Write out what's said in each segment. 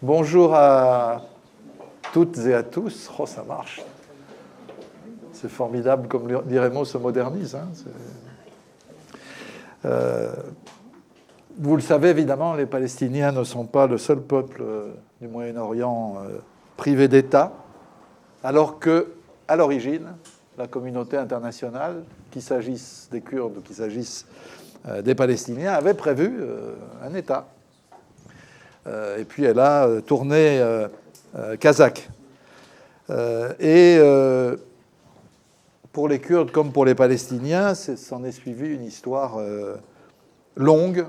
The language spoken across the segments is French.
Bonjour à toutes et à tous. Oh, ça marche. C'est formidable, comme l'IREMO se modernise. Hein. Vous le savez, évidemment, les Palestiniens ne sont pas le seul peuple du Moyen-Orient privé d'État, alors qu'à l'origine, la communauté internationale, qu'il s'agisse des Kurdes ou qu'il s'agisse des Palestiniens, avait prévu un État. Et puis elle a tourné kazakh. Pour les Kurdes comme pour les Palestiniens, s'en est suivi une histoire longue,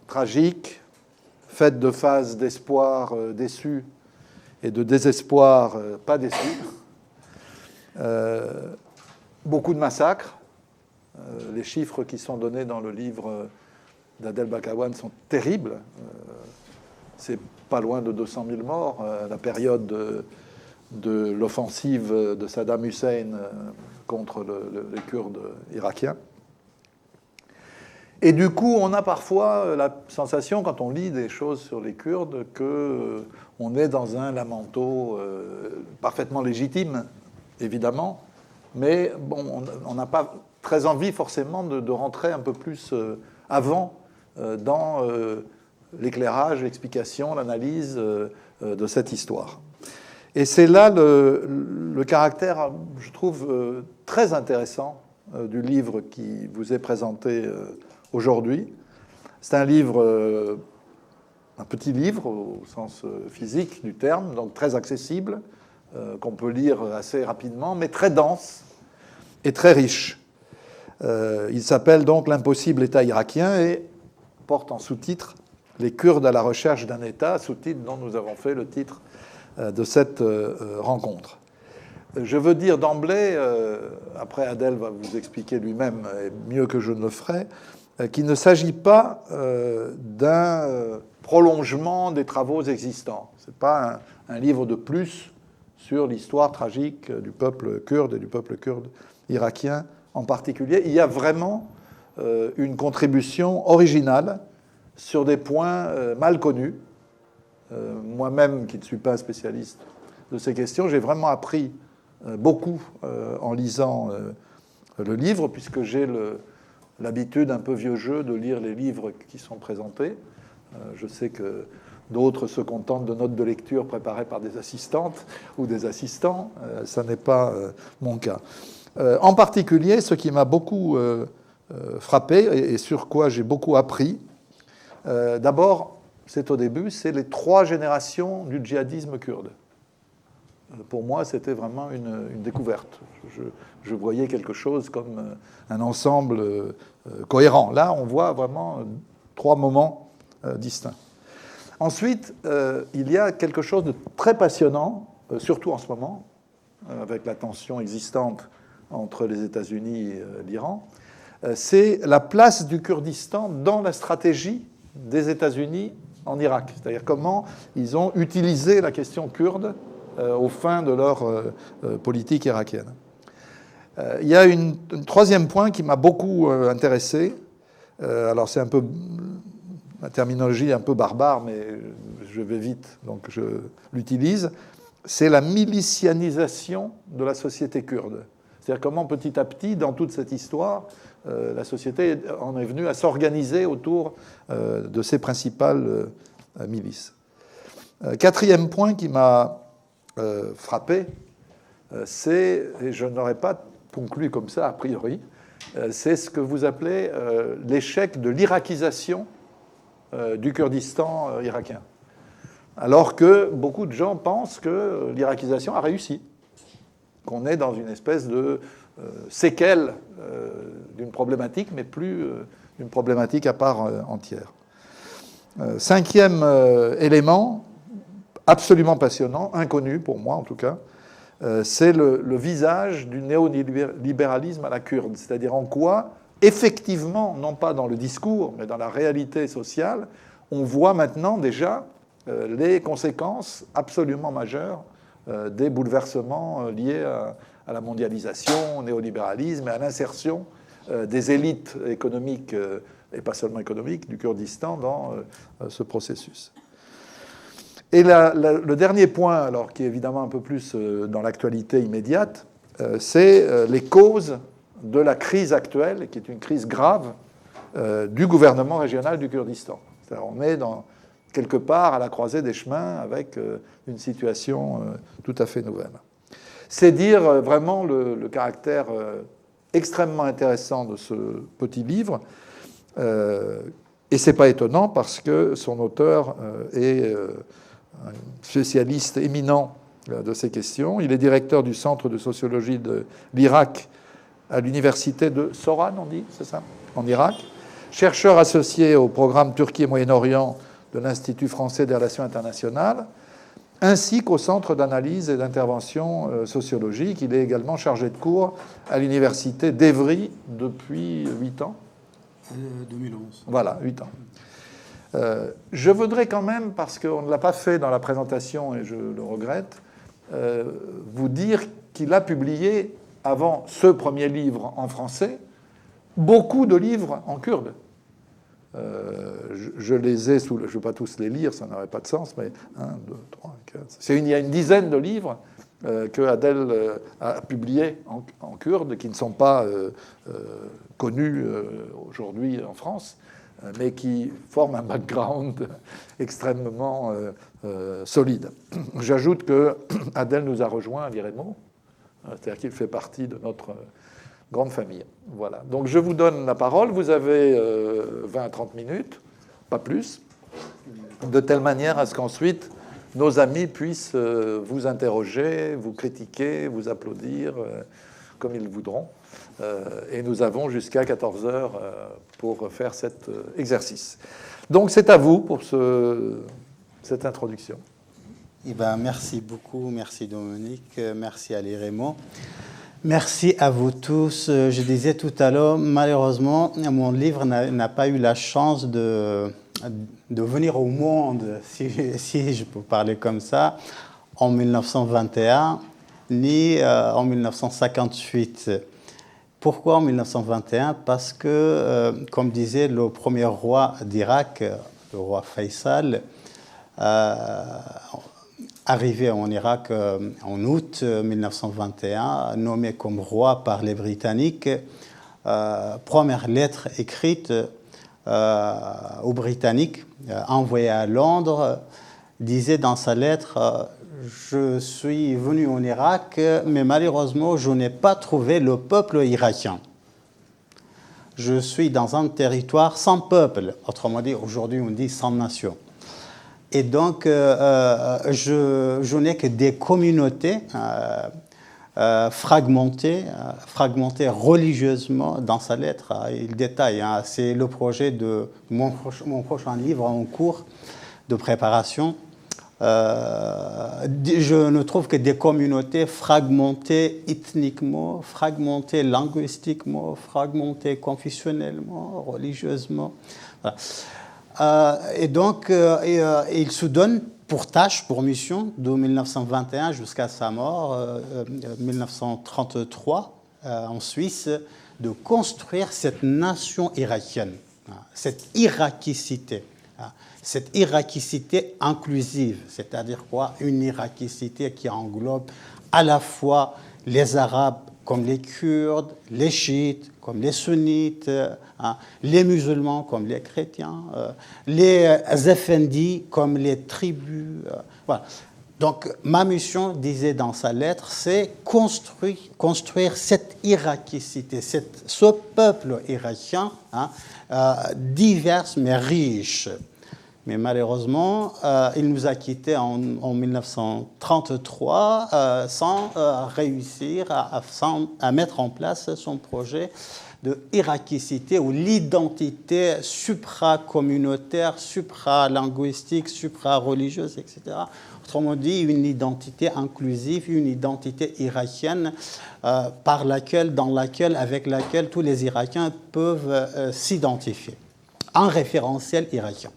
tragique, faite de phases d'espoir déçus et de désespoir pas déçus. Beaucoup de massacres. Les chiffres qui sont donnés dans le livre d'Adel Bakawan sont terribles. C'est pas loin de 200 000 morts. La période de l'offensive de Saddam Hussein contre les Kurdes irakiens. Et du coup, on a parfois la sensation, quand on lit des choses sur les Kurdes, qu'on est dans un lamento parfaitement légitime, évidemment, mais bon, on n'a pas très envie forcément de rentrer un peu plus avant dans l'éclairage, l'explication, l'analyse de cette histoire. Et c'est là le caractère, je trouve, très intéressant du livre qui vous est présenté aujourd'hui. C'est un livre, un petit livre au sens physique du terme, donc très accessible, qu'on peut lire assez rapidement, mais très dense et très riche. Il s'appelle donc L'impossible État irakien et porte en sous-titre Les Kurdes à la recherche d'un État, sous-titre dont nous avons fait le titre de cette rencontre. Je veux dire d'emblée, après Adel va vous expliquer lui-même, et mieux que je ne le ferai, qu'il ne s'agit pas d'un prolongement des travaux existants. Ce n'est pas un livre de plus sur l'histoire tragique du peuple kurde et du peuple kurde irakien en particulier. Il y a vraiment une contribution originale sur des points mal connus. Moi-même, qui ne suis pas un spécialiste de ces questions, j'ai vraiment appris beaucoup en lisant le livre, puisque j'ai l'habitude, un peu vieux jeu, de lire les livres qui sont présentés. Je sais que d'autres se contentent de notes de lecture préparées par des assistantes ou des assistants. Ça n'est pas mon cas. En particulier, ce qui m'a beaucoup frappé et sur quoi j'ai beaucoup appris, d'abord, c'est au début, c'est les 3 générations du djihadisme kurde. Pour moi, c'était vraiment une découverte. Je voyais quelque chose comme un ensemble cohérent. Là, on voit vraiment 3 moments distincts. Ensuite, il y a quelque chose de très passionnant, surtout en ce moment, avec la tension existante entre les États-Unis et l'Iran, c'est la place du Kurdistan dans la stratégie des États-Unis en Irak. C'est-à-dire comment ils ont utilisé la question kurde aux fins de leur politique irakienne. Il y a un 3e point qui m'a beaucoup intéressé. Alors c'est un peu la terminologie un peu barbare, mais je vais vite, donc je l'utilise. C'est la milicianisation de la société kurde. C'est-à-dire comment petit à petit, dans toute cette histoire, la société en est venue à s'organiser autour de ses principales milices. 4e point qui m'a frappé, c'est, et je n'aurais pas conclu comme ça a priori, c'est ce que vous appelez l'échec de l'irakisation du Kurdistan irakien. Alors que beaucoup de gens pensent que l'irakisation a réussi, qu'on est dans une espèce de séquelle d'une problématique, mais plus d'une problématique à part entière. 5e élément, absolument passionnant, inconnu pour moi en tout cas, c'est le visage du néolibéralisme à la kurde, c'est-à-dire en quoi, effectivement, non pas dans le discours, mais dans la réalité sociale, on voit maintenant déjà les conséquences absolument majeures des bouleversements liés à la mondialisation, au néolibéralisme et à l'insertion des élites économiques, et pas seulement économiques, du Kurdistan dans ce processus. Et le dernier point, alors qui est évidemment un peu plus dans l'actualité immédiate, c'est les causes de la crise actuelle, qui est une crise grave du gouvernement régional du Kurdistan. C'est-à-dire on est quelque part à la croisée des chemins avec une situation tout à fait nouvelle. C'est dire vraiment le caractère extrêmement intéressant de ce petit livre. Et ce n'est pas étonnant parce que son auteur est un spécialiste éminent de ces questions. Il est directeur du Centre de sociologie de l'Irak à l'université de Soran, on dit, c'est ça, en Irak. Chercheur associé au programme Turquie et Moyen-Orient de l'Institut français des relations internationales, ainsi qu'au Centre d'analyse et d'intervention sociologique. Il est également chargé de cours à l'université d'Evry depuis 8 ans. 2011. Voilà, 8 ans. Je voudrais quand même, parce qu'on ne l'a pas fait dans la présentation et je le regrette, vous dire qu'il a publié, avant ce premier livre en français, beaucoup de livres en kurde. Je les ai sous je ne vais pas tous les lire, ça n'aurait pas de sens, mais 1, 2, 3, 4... Il y a une dizaine de livres que Adel a publiés en kurde, qui ne sont pas connus aujourd'hui en France, mais qui forment un background extrêmement solide. J'ajoute que Adel nous a rejoints à l'IREMO, c'est-à-dire qu'il fait partie de notre grande famille. Voilà. Donc je vous donne la parole. Vous avez 20 à 30 minutes, pas plus, de telle manière à ce qu'ensuite nos amis puissent vous interroger, vous critiquer, vous applaudir, comme ils voudront. Et nous avons jusqu'à 14 heures pour faire cet exercice. Donc c'est à vous pour cette introduction. Eh ben, merci beaucoup, merci Dominique, merci à l'IREMO. Merci à vous tous. Je disais tout à l'heure, malheureusement, mon livre n'a pas eu la chance de venir au monde, si je peux parler comme ça, en 1921, ni en 1958. Pourquoi en 1921? Parce que, comme disait le premier roi d'Irak, le roi Faisal, arrivé en Irak en août 1921, nommé comme roi par les Britanniques, première lettre écrite aux Britanniques, envoyée à Londres, disait dans sa lettre je suis venu en Irak, mais malheureusement, je n'ai pas trouvé le peuple irakien. Je suis dans un territoire sans peuple. Autrement dit, aujourd'hui, on dit sans nation. Et donc, je n'ai que des communautés fragmentées religieusement dans sa lettre. Il détaille, c'est le projet de mon prochain livre en cours de préparation. Je ne trouve que des communautés fragmentées ethniquement, fragmentées linguistiquement, fragmentées confessionnellement, religieusement. Voilà. Et donc, il se donne pour tâche, pour mission, de 1921 jusqu'à sa mort, 1933, en Suisse, de construire cette nation irakienne, cette irakicité. Cette irakicité inclusive, c'est-à-dire quoi? Une irakicité qui englobe à la fois les Arabes comme les Kurdes, les Chiites comme les Sunnites, les musulmans comme les chrétiens, les Effendis comme les tribus. Voilà. Donc ma mission, disait dans sa lettre, c'est construire cette irakicité, ce peuple irakien, divers mais riche. Mais malheureusement, il nous a quittés en 1933 sans réussir à mettre en place son projet de irakicité ou l'identité supra-communautaire, supra-linguistique, supra-religieuse, etc. Autrement dit, une identité inclusive, une identité irakienne avec laquelle tous les Irakiens peuvent s'identifier. Un référentiel irakien.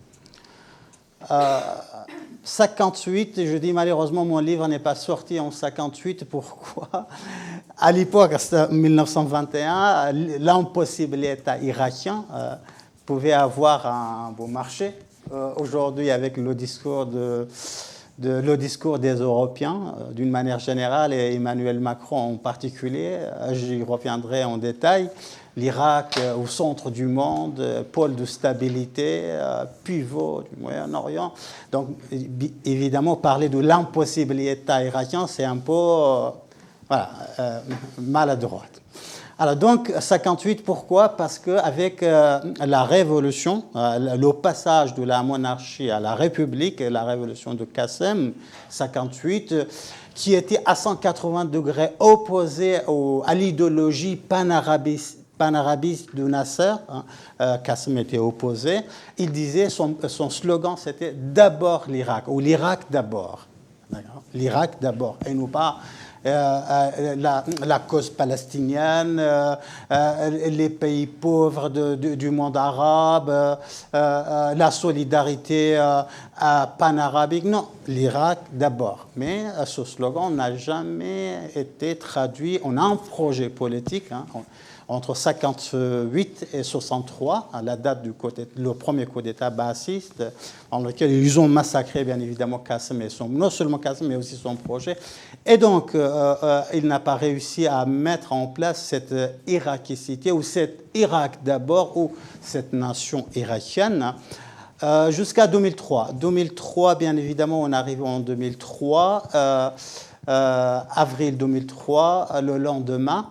58, je dis malheureusement mon livre n'est pas sorti en 58. Pourquoi? À l'époque, c'était 1921, l'impossible État irakien pouvait avoir un beau marché. Aujourd'hui, avec le discours le discours des Européens d'une manière générale et Emmanuel Macron en particulier. J'y reviendrai en détail. L'Irak au centre du monde, pôle de stabilité, pivot du Moyen-Orient. Donc, évidemment, parler de l'impossible État irakien, c'est un peu maladroit. Alors donc, 58, pourquoi? Parce qu'avec la révolution, le passage de la monarchie à la République, la révolution de Qassem, 58, qui était à 180 degrés opposée à l'idéologie panarabiste de Nasser, Qassem était opposé, il disait, son slogan c'était « d'abord l'Irak » ou « l'Irak d'abord ». L'Irak d'abord, et non pas la cause palestinienne, les pays pauvres du monde arabe, la solidarité panarabique. Non, l'Irak d'abord. Mais ce slogan n'a jamais été traduit en un projet politique. Entre 58 et 63, à la date le premier coup d'État baassiste, dans lequel ils ont massacré bien évidemment Qassem non seulement Qassem, mais aussi son projet. Et donc, il n'a pas réussi à mettre en place cette irakicité, ou cet Irak d'abord, ou cette nation irakienne, jusqu'à 2003. 2003, bien évidemment, on arrive en 2003, avril 2003, le lendemain,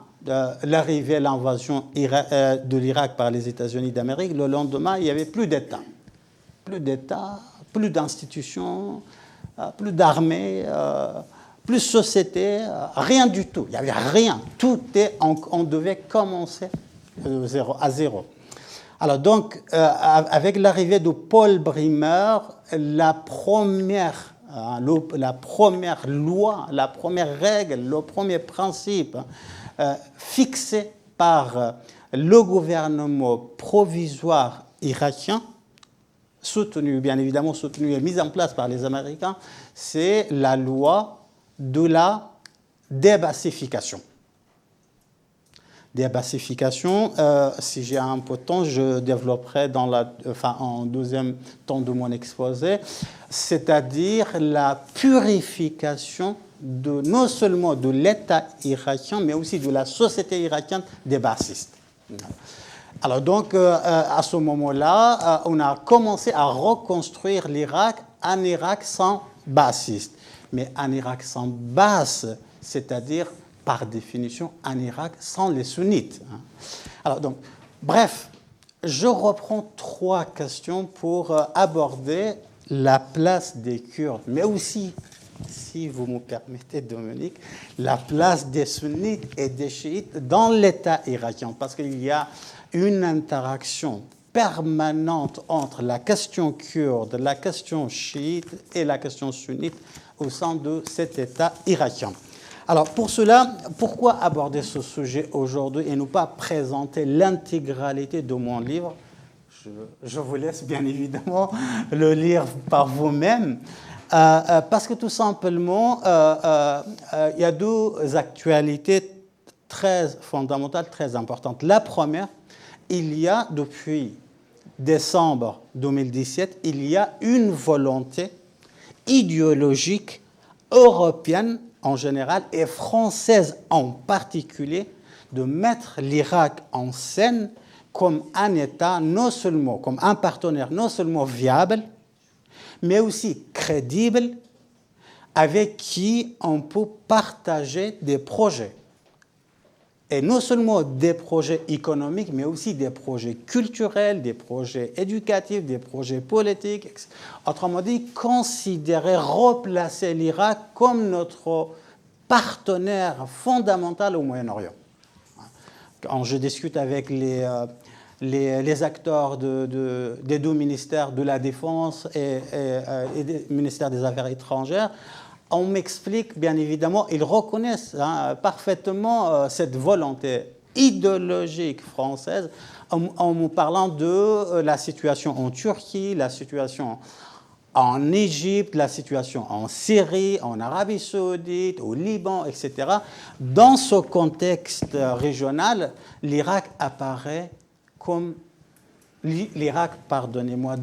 l'arrivée, l'invasion de l'Irak par les États-Unis d'Amérique, le lendemain, il n'y avait plus d'État. Plus d'État, plus d'institutions, plus d'armée, plus de société, rien du tout. Il n'y avait rien. On devait commencer à zéro. Alors donc, avec l'arrivée de Paul Bremer, la première loi, la première règle, le premier principe fixé par le gouvernement provisoire irakien, bien évidemment soutenu et mis en place par les Américains, c'est la loi de la débassification. Débassification, si j'ai un peu de temps, je développerai en deuxième temps de mon exposé, c'est-à-dire la purification non seulement de l'État irakien, mais aussi de la société irakienne des bassistes. Alors donc, à ce moment-là, on a commencé à reconstruire l'Irak, un Irak sans bassistes. Mais un Irak sans basse, c'est-à-dire, par définition, un Irak sans les sunnites. Alors donc, bref, je reprends 3 questions pour aborder la place des Kurdes, mais aussi, si vous me permettez, Dominique, la place des sunnites et des chiites dans l'État irakien, parce qu'il y a une interaction permanente entre la question kurde, la question chiite et la question sunnite au sein de cet État irakien. Alors pour cela, pourquoi aborder ce sujet aujourd'hui et ne pas présenter l'intégralité de mon livre? Je vous laisse bien évidemment le lire par vous-même. Parce que tout simplement, il y a 2 actualités très fondamentales, très importantes. La première, il y a depuis décembre 2017, il y a une volonté idéologique européenne en général et française en particulier de mettre l'Irak en scène comme un État, non seulement comme un partenaire non seulement viable, mais aussi crédible, avec qui on peut partager des projets. Et non seulement des projets économiques, mais aussi des projets culturels, des projets éducatifs, des projets politiques. Autrement dit, considérer, replacer l'Irak comme notre partenaire fondamental au Moyen-Orient. Quand je discute avec les acteurs des 2 ministères de la Défense et des ministères des Affaires étrangères, on m'explique, bien évidemment, ils reconnaissent parfaitement cette volonté idéologique française en me parlant de la situation en Turquie, la situation en Égypte, la situation en Syrie, en Arabie Saoudite, au Liban, etc. Dans ce contexte régional, l'Irak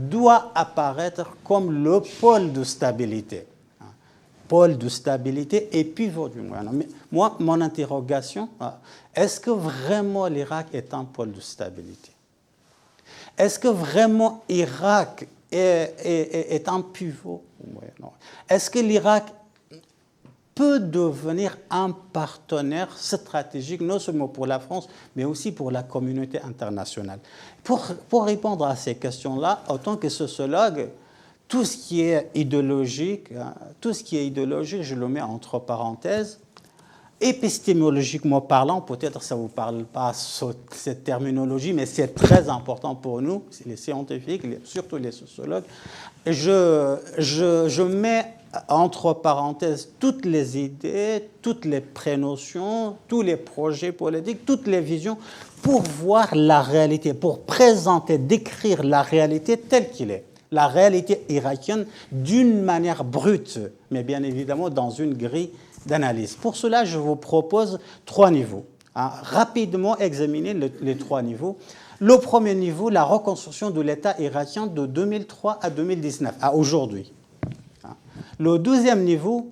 doit apparaître comme le pôle de stabilité. pôle de stabilité et pivot du Moyen-Orient. Mais moi, mon interrogation, est-ce que vraiment l'Irak est un pôle de stabilité? Est-ce que vraiment l'Irak est un pivot au Moyen-Orient? Est-ce que l'Irak peut devenir un partenaire stratégique, non seulement pour la France, mais aussi pour la communauté internationale? Pour répondre à ces questions-là, en tant que sociologue, tout ce qui est idéologique, je le mets entre parenthèses. Épistémologiquement parlant, peut-être ça ne vous parle pas cette terminologie, mais c'est très important pour nous, les scientifiques, surtout les sociologues. Je mets entre parenthèses toutes les idées, toutes les prénotions, tous les projets politiques, toutes les visions pour voir la réalité, pour présenter, décrire la réalité telle qu'il est. La réalité irakienne d'une manière brute, mais bien évidemment dans une grille d'analyse. Pour cela, je vous propose 3 niveaux. Rapidement examiner les 3 niveaux. Le premier niveau, la reconstruction de l'État irakien de 2003 à 2019, à aujourd'hui. Le deuxième niveau,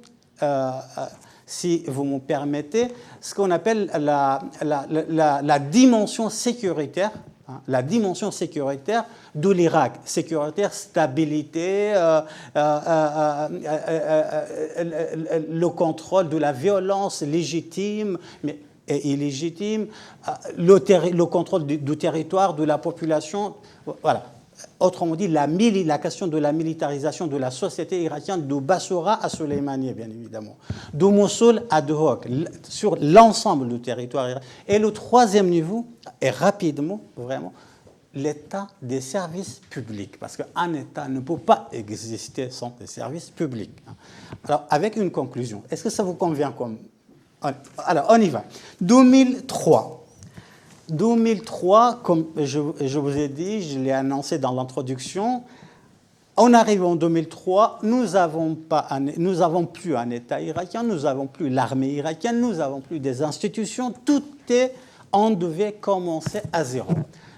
si vous me permettez, ce qu'on appelle la dimension sécuritaire, la dimension sécuritaire de l'Irak, sécuritaire, stabilité, le contrôle de la violence légitime et illégitime, le contrôle du territoire, de la population, voilà. Autrement dit, la question de la militarisation de la société irakienne, de Bassoura à Soleimani, bien évidemment, de Mossoul à Duhok, sur l'ensemble du territoire irakien. Et le troisième niveau, et rapidement, vraiment, l'état des services publics, parce qu'un État ne peut pas exister sans des services publics. Alors, avec une conclusion, est-ce que ça vous convient comme... Alors, on y va. 2003, comme je vous ai dit, je l'ai annoncé dans l'introduction, on arrive en 2003, nous n'avons plus un État irakien, nous n'avons plus l'armée irakienne, nous n'avons plus des institutions, on devait commencer à zéro.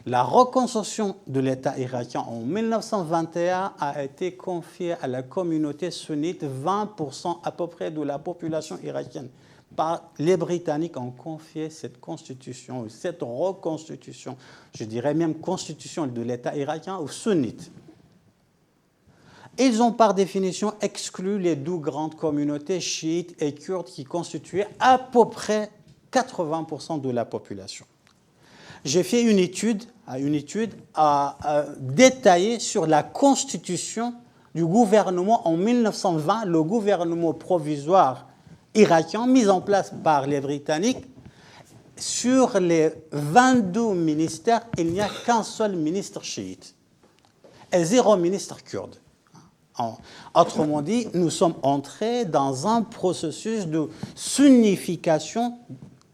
La reconstruction de l'État irakien en 1921 a été confiée à la communauté sunnite, 20% à peu près de la population irakienne. Les Britanniques ont confié cette constitution, cette reconstitution, je dirais même constitution de l'État irakien aux sunnites. Ils ont par définition exclu les 2 grandes communautés chiites et kurdes qui constituaient à peu près 80% de la population. J'ai fait une étude détaillée sur la constitution du gouvernement en 1920, le gouvernement provisoire irakien mis en place par les Britanniques. Sur les 22 ministères, il n'y a qu'un seul ministre chiite et 0 ministre kurde. Autrement dit, nous sommes entrés dans un processus de sunnification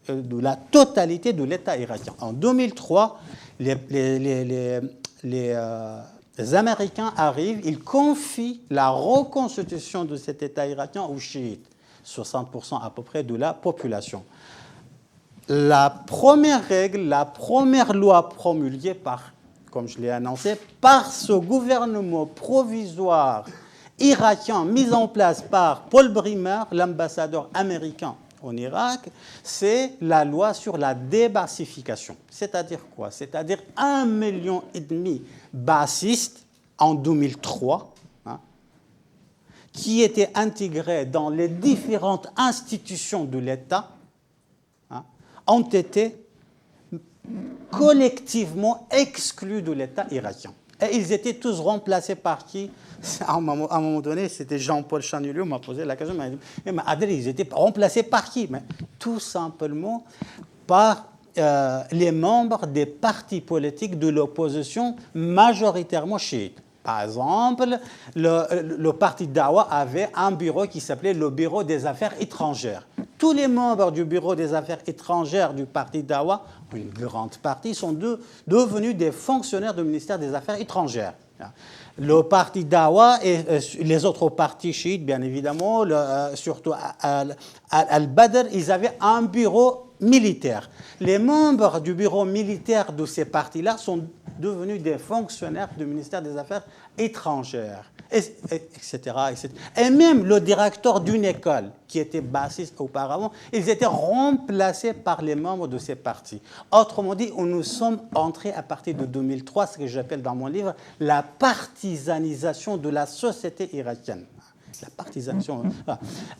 de la totalité de l'État irakien. En 2003, les Américains arrivent, ils confient la reconstitution de cet État irakien aux chiites, 60% à peu près de la population. La première règle, la première loi promulguée comme je l'ai annoncé, par ce gouvernement provisoire irakien mis en place par Paul Bremer, l'ambassadeur américain en Irak, c'est la loi sur la débassification. C'est-à-dire quoi? C'est-à-dire 1,5 million bassistes en 2003, qui étaient intégrés dans les différentes institutions de l'État, ont été collectivement exclus de l'État irakien. Et ils étaient tous remplacés par qui? À un moment donné, c'était Jean-Paul Chanulio m'a posé la question, mais Adrien, ils étaient remplacés par qui? Mais tout simplement par les membres des partis politiques de l'opposition majoritairement chiites. Par exemple, le parti Dawa avait un bureau qui s'appelait le Bureau des Affaires étrangères. Tous les membres du Bureau des Affaires étrangères du parti Dawa, une grande partie, sont devenus des fonctionnaires du ministère des Affaires étrangères. Le parti Dawa et les autres partis chiites, bien évidemment, surtout Al-Badr, ils avaient un bureau militaire. Les membres du bureau militaire de ces partis-là sont devenus des fonctionnaires du ministère des Affaires étrangères, etc., etc. Et même le directeur d'une école qui était bassiste auparavant, ils étaient remplacés par les membres de ces partis. Autrement dit, nous sommes entrés à partir de 2003, ce que j'appelle dans mon livre la partisanisation de la société irakienne. La partisanisation.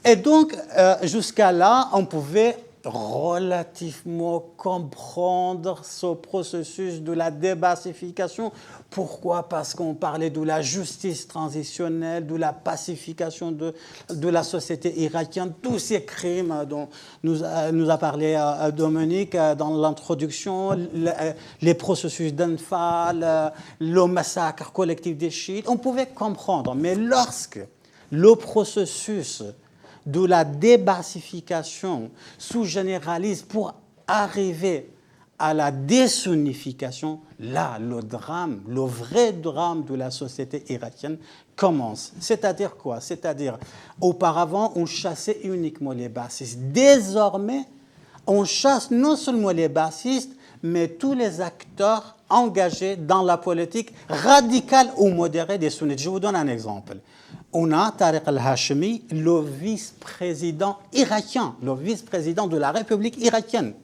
Et donc, jusqu'à là, on pouvait relativement comprendre ce processus de la débassification. Pourquoi? Parce qu'on parlait de la justice transitionnelle, de la pacification de la société irakienne, tous ces crimes dont nous a parlé Dominique dans l'introduction, les processus d'Anfal, le massacre collectif des chiites, on pouvait comprendre. Mais lorsque le processus de la débassification se généralise pour arriver à la désunnification, là, le drame, le vrai drame de la société irakienne commence. C'est-à-dire quoi? C'est-à-dire, auparavant, on chassait uniquement les bassistes. Désormais, on chasse non seulement les bassistes, mais tous les acteurs engagés dans la politique radicale ou modérée des sunnites. Je vous donne un exemple. On a Tariq al-Hashimi, le vice-président irakien, le vice-président de la République irakienne.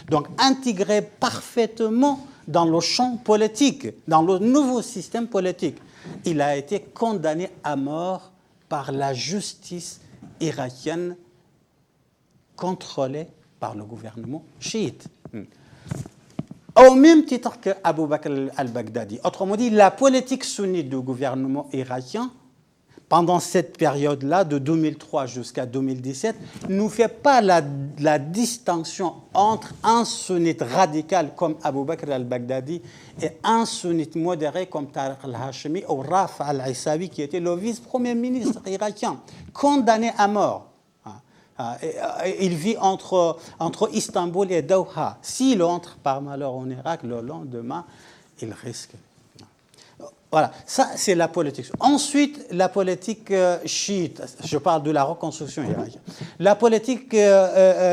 Donc intégré parfaitement dans le champ politique, dans le nouveau système politique. Il a été condamné à mort par la justice irakienne contrôlée par le gouvernement chiite. Au même titre que Abu Bakr al-Baghdadi. Autrement dit, la politique sunnite du gouvernement irakien pendant cette période-là, de 2003 jusqu'à 2017, ne fait pas la distinction entre un sunnite radical comme Abu Bakr al-Baghdadi et un sunnite modéré comme Tariq al-Hashimi ou Rafa al-Issawi, qui était le vice-premier ministre irakien, condamné à mort. Il vit entre Istanbul et Doha. S'il entre par malheur en Irak, le lendemain, il risque. Voilà, ça c'est la politique. Ensuite, la politique chiite, je parle de la reconstruction irakienne. La politique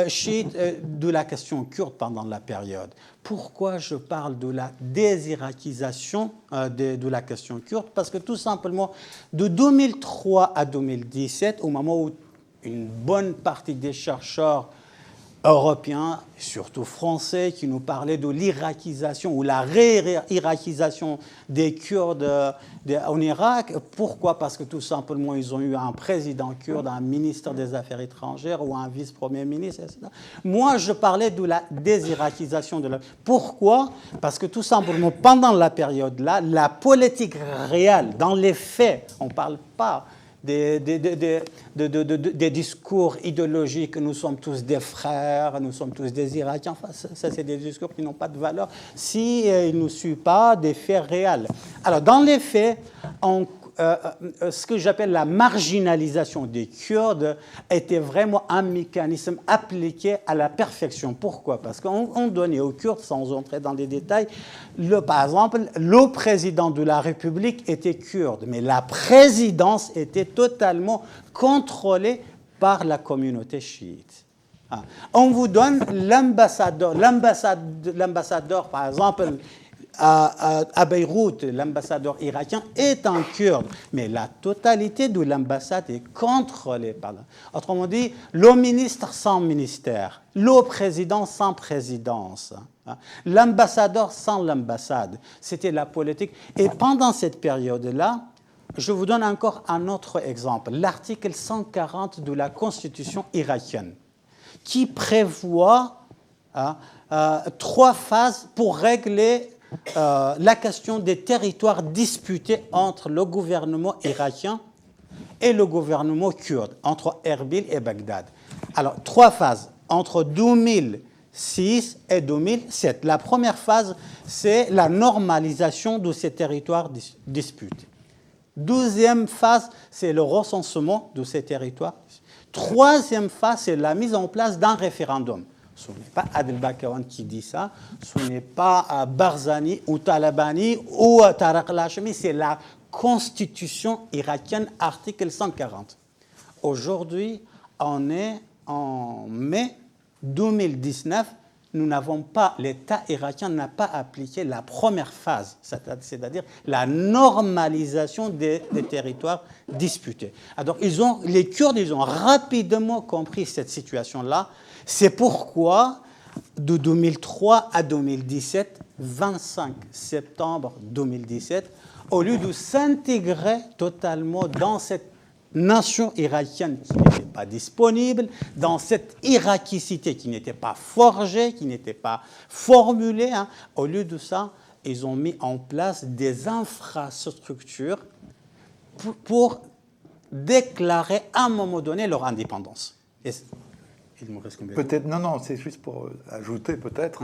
chiite de la question kurde pendant la période. Pourquoi je parle de la désirakisation de la question kurde? Parce que tout simplement, de 2003 à 2017, au moment où une bonne partie des chercheurs européens, surtout français, qui nous parlaient de l'irakisation ou la ré-irakisation des Kurdes en Irak. Pourquoi? Parce que tout simplement, ils ont eu un président kurde, un ministre des Affaires étrangères ou un vice-premier ministre, etc. Moi, je parlais de la désirakisation de la... Pourquoi? Parce que tout simplement, pendant la période-là, la politique réelle, dans les faits, on ne parle pas des discours idéologiques, nous sommes tous des frères, nous sommes tous des Irakiens, enfin, ça c'est des discours qui n'ont pas de valeur s'ils ne suivent pas des faits réels. Alors dans les faits, ce que j'appelle la marginalisation des Kurdes était vraiment un mécanisme appliqué à la perfection. Pourquoi? Parce qu'on donnait aux Kurdes, sans entrer dans les détails, par exemple, le président de la République était kurde, mais la présidence était totalement contrôlée par la communauté chiite. On vous donne l'ambassadeur, par exemple, à Beyrouth, l'ambassadeur irakien est un Kurde, mais la totalité de l'ambassade est contrôlée par là. Autrement dit, le ministre sans ministère, le président sans présidence, l'ambassadeur sans l'ambassade. C'était la politique. Et pendant cette période-là, je vous donne encore un autre exemple. L'article 140 de la Constitution irakienne, qui prévoit 3 phases pour régler la question des territoires disputés entre le gouvernement irakien et le gouvernement kurde, entre Erbil et Bagdad. Alors, 3 phases, entre 2006 et 2007. La première phase, c'est la normalisation de ces territoires disputés. Deuxième phase, c'est le recensement de ces territoires. Troisième phase, c'est la mise en place d'un référendum. Ce n'est pas Adel Bakawan qui dit ça, ce n'est pas Barzani ou Talabani ou Tariq al-Hashimi, c'est la Constitution irakienne, article 140. Aujourd'hui, on est en mai 2019, l'État irakien n'a pas appliqué la première phase, c'est-à-dire la normalisation des territoires disputés. Alors, les Kurdes, ils ont rapidement compris cette situation-là. C'est pourquoi, de 2003 à 2017, 25 septembre 2017, au lieu de s'intégrer totalement dans cette nation irakienne qui n'était pas disponible, dans cette irakicité qui n'était pas forgée, qui n'était pas formulée, au lieu de ça, ils ont mis en place des infrastructures pour déclarer à un moment donné leur indépendance. Il me reste combien de temps ? Peut-être, non, c'est juste pour ajouter peut-être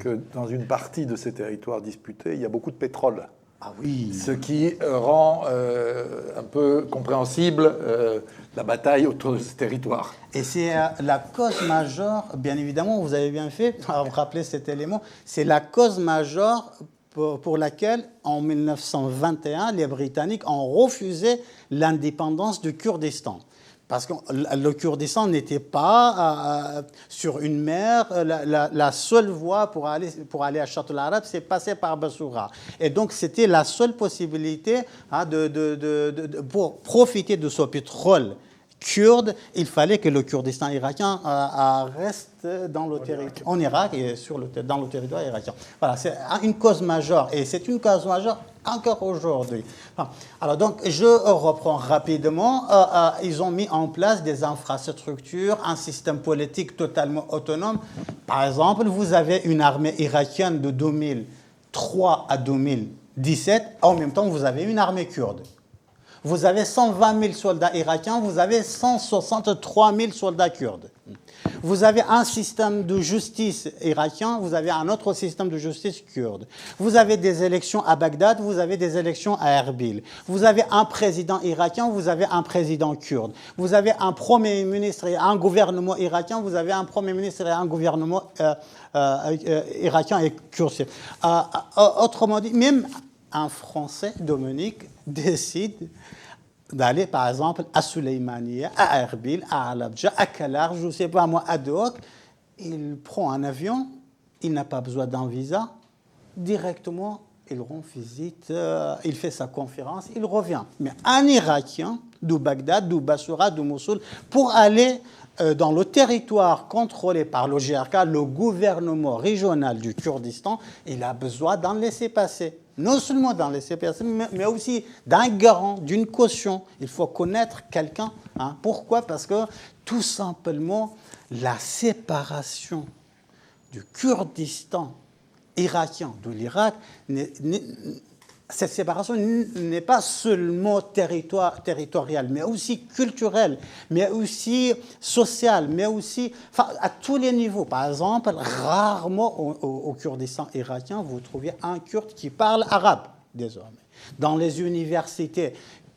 que dans une partie de ces territoires disputés, il y a beaucoup de pétrole. Ah oui. Ce qui rend un peu compréhensible la bataille autour de ce territoire. Et c'est la cause majeure, bien évidemment, vous avez bien fait à vous rappeler cet élément, c'est la cause majeure pour laquelle, en 1921, les Britanniques ont refusé l'indépendance du Kurdistan. Parce que le Kurdistan n'était pas sur une mer. La seule voie pour aller à Château l'Arabe, c'est passer par Bassoura. Et donc, c'était la seule possibilité pour profiter de ce pétrole kurde. Il fallait que le Kurdistan irakien reste dans le territoire, en Irak et dans le territoire irakien. Voilà, c'est une cause majeure. Et c'est une cause majeure encore aujourd'hui. Alors donc, je reprends rapidement. Ils ont mis en place des infrastructures, un système politique totalement autonome. Par exemple, vous avez une armée irakienne de 2003 à 2017. En même temps, vous avez une armée kurde. Vous avez 120 000 soldats irakiens, vous avez 163 000 soldats kurdes. Vous avez un système de justice irakien, vous avez un autre système de justice kurde. Vous avez des élections à Bagdad, vous avez des élections à Erbil. Vous avez un président irakien, vous avez un président kurde. Vous avez un premier ministre et un gouvernement irakien, vous avez un premier ministre et un gouvernement irakien et kurde. Autrement dit, même un Français, Dominique, décide d'aller, par exemple, à Suleymaniye, à Erbil, à Halabja, à Kalar, je ne sais pas moi, à Dohuk. Il prend un avion, il n'a pas besoin d'un visa. Directement, il rend visite, il fait sa conférence, il revient. Mais un Irakien, de Bagdad, de Bassoura, de Mossoul, pour aller dans le territoire contrôlé par le GRK, le gouvernement régional du Kurdistan, il a besoin d'en laisser passer. Non seulement dans les CPS, mais aussi d'un garant, d'une caution. Il faut connaître quelqu'un. Pourquoi ? Parce que tout simplement, la séparation du Kurdistan irakien de l'Irak, cette séparation n'est pas seulement territoriale, mais aussi culturelle, mais aussi sociale, mais aussi à tous les niveaux. Par exemple, rarement au Kurdistan irakien, vous trouvez un Kurde qui parle arabe, désormais. Dans les universités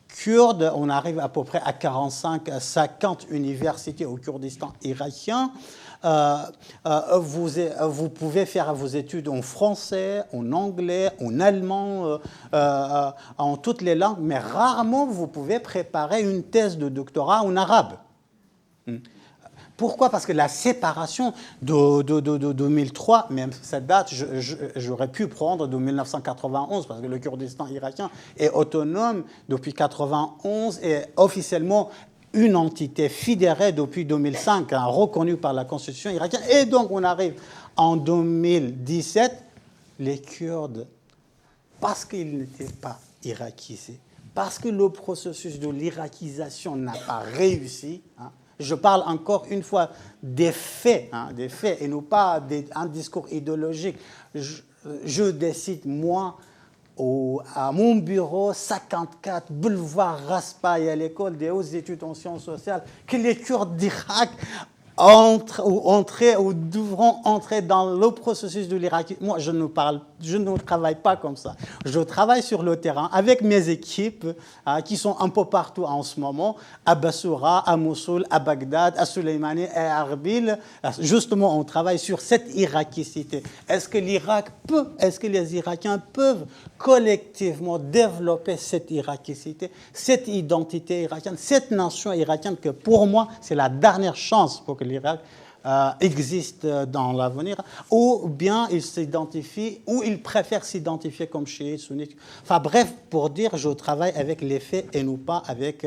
kurdes, on arrive à peu près à 45 à 50 universités au Kurdistan irakien. Vous pouvez faire vos études en français, en anglais, en allemand, en toutes les langues, mais rarement vous pouvez préparer une thèse de doctorat en arabe. Pourquoi ? Parce que la séparation de 2003, même cette date, j'aurais pu prendre de 1991, parce que le Kurdistan irakien est autonome depuis 1991 et officiellement une entité fédérée depuis 2005, reconnue par la constitution irakienne. Et donc, on arrive en 2017, les Kurdes, parce qu'ils n'étaient pas irakisés, parce que le processus de l'irakisation n'a pas réussi, je parle encore une fois des faits, et non pas un discours idéologique. Je décide, moi, à mon bureau, 54 boulevard Raspail, à l'école des hautes études en sciences sociales, que les Kurdes d'Irak devront entrer dans le processus de l'Irak. Moi, je ne travaille pas comme ça. Je travaille sur le terrain avec mes équipes qui sont un peu partout en ce moment, à Bassoura, à Mossoul, à Bagdad, à Suleymaniye et à Erbil. Justement, on travaille sur cette irakicité. Est-ce que les Irakiens peuvent collectivement développer cette irakicité, cette identité irakienne, cette nation irakienne que pour moi, c'est la dernière chance pour que l'Irak existent dans l'avenir, ou bien ils s'identifient, ou ils préfèrent s'identifier comme chiites, sunnites. Enfin bref, pour dire, je travaille avec les faits et non pas avec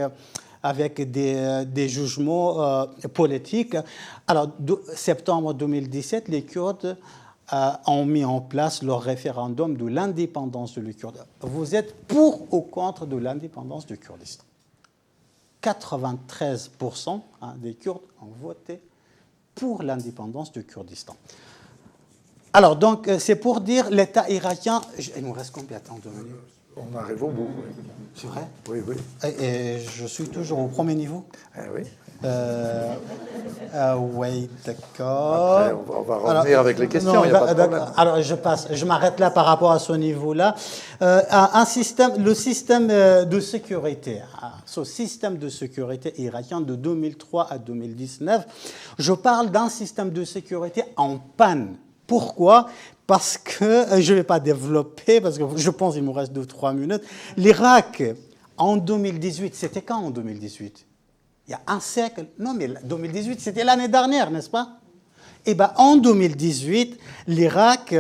des jugements politiques. Alors, septembre 2017, les Kurdes ont mis en place leur référendum de l'indépendance du Kurdistan. Vous êtes pour ou contre de l'indépendance du Kurdistan? 93% des Kurdes ont voté pour l'indépendance du Kurdistan. Alors, donc, c'est pour dire l'État irakien... Il nous reste combien de temps, Dominique? On arrive au bout. Oui. C'est vrai? Oui, oui. Et je suis toujours au premier niveau? Oui. Oui, d'accord. Après, on va revenir avec les questions, il n'y a pas de problème. Alors, je m'arrête là par rapport à ce niveau-là. Le système de sécurité, ce système de sécurité irakien de 2003 à 2019, je parle d'un système de sécurité en panne. Pourquoi? Parce que, je ne vais pas développer, parce que je pense qu'il me reste 2-3 minutes. L'Irak, en 2018, c'était quand en 2018? Il y a un siècle. Non, mais 2018, c'était l'année dernière, n'est-ce pas? Eh bien, en 2018, l'Irak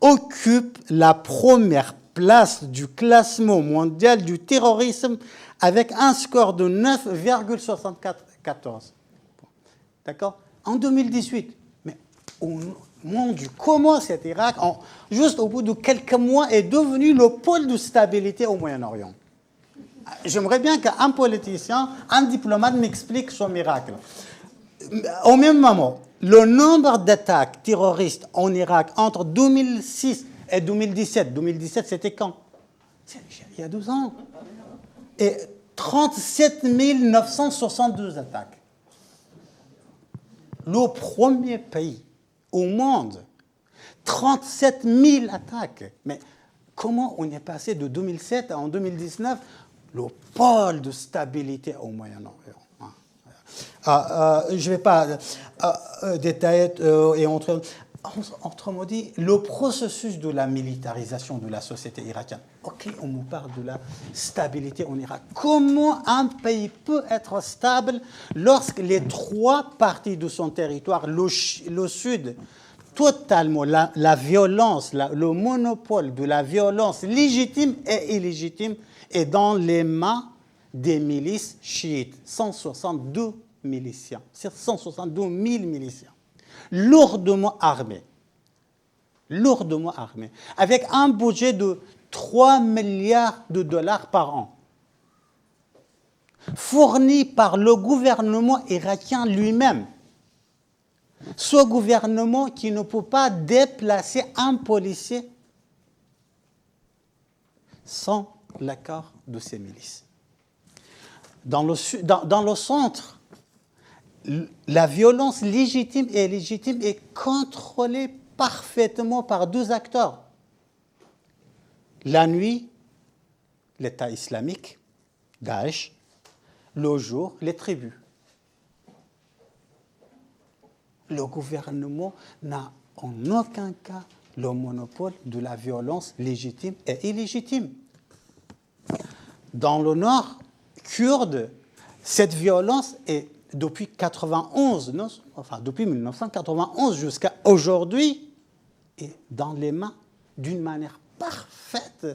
occupe la première place du classement mondial du terrorisme avec un score de 9,74. D'accord? En 2018. Mais mon Dieu, comment cet Irak, juste au bout de quelques mois, est devenu le pôle de stabilité au Moyen-Orient? J'aimerais bien qu'un politicien, un diplomate m'explique ce miracle. Au même moment, le nombre d'attaques terroristes en Irak entre 2006 et 2017, 2017 c'était quand? Il y a 12 ans. Et 37 962 attaques. Le premier pays au monde, 37 000 attaques. Mais comment on est passé de 2007 à en 2019 le pôle de stabilité au Moyen-Orient? Je ne vais pas détailler et autrement dit, le processus de la militarisation de la société irakienne. Ok, on nous parle de la stabilité en Irak. Comment un pays peut être stable lorsque les 3 parties de son territoire, le sud, totalement la violence, le monopole de la violence légitime et illégitime est dans les mains des milices chiites, 162 miliciens, 162 000 miliciens, lourdement armés, avec un budget de 3 milliards de dollars par an, fourni par le gouvernement irakien lui-même. Ce gouvernement qui ne peut pas déplacer un policier sans l'accord de ces milices. Dans le centre, la violence légitime et illégitime est contrôlée parfaitement par 2 acteurs. La nuit, l'État islamique, Daesh, le jour, les tribus. Le gouvernement n'a en aucun cas le monopole de la violence légitime et illégitime. Dans le nord kurde, cette violence est depuis 1991 jusqu'à aujourd'hui, est dans les mains d'une manière parfaite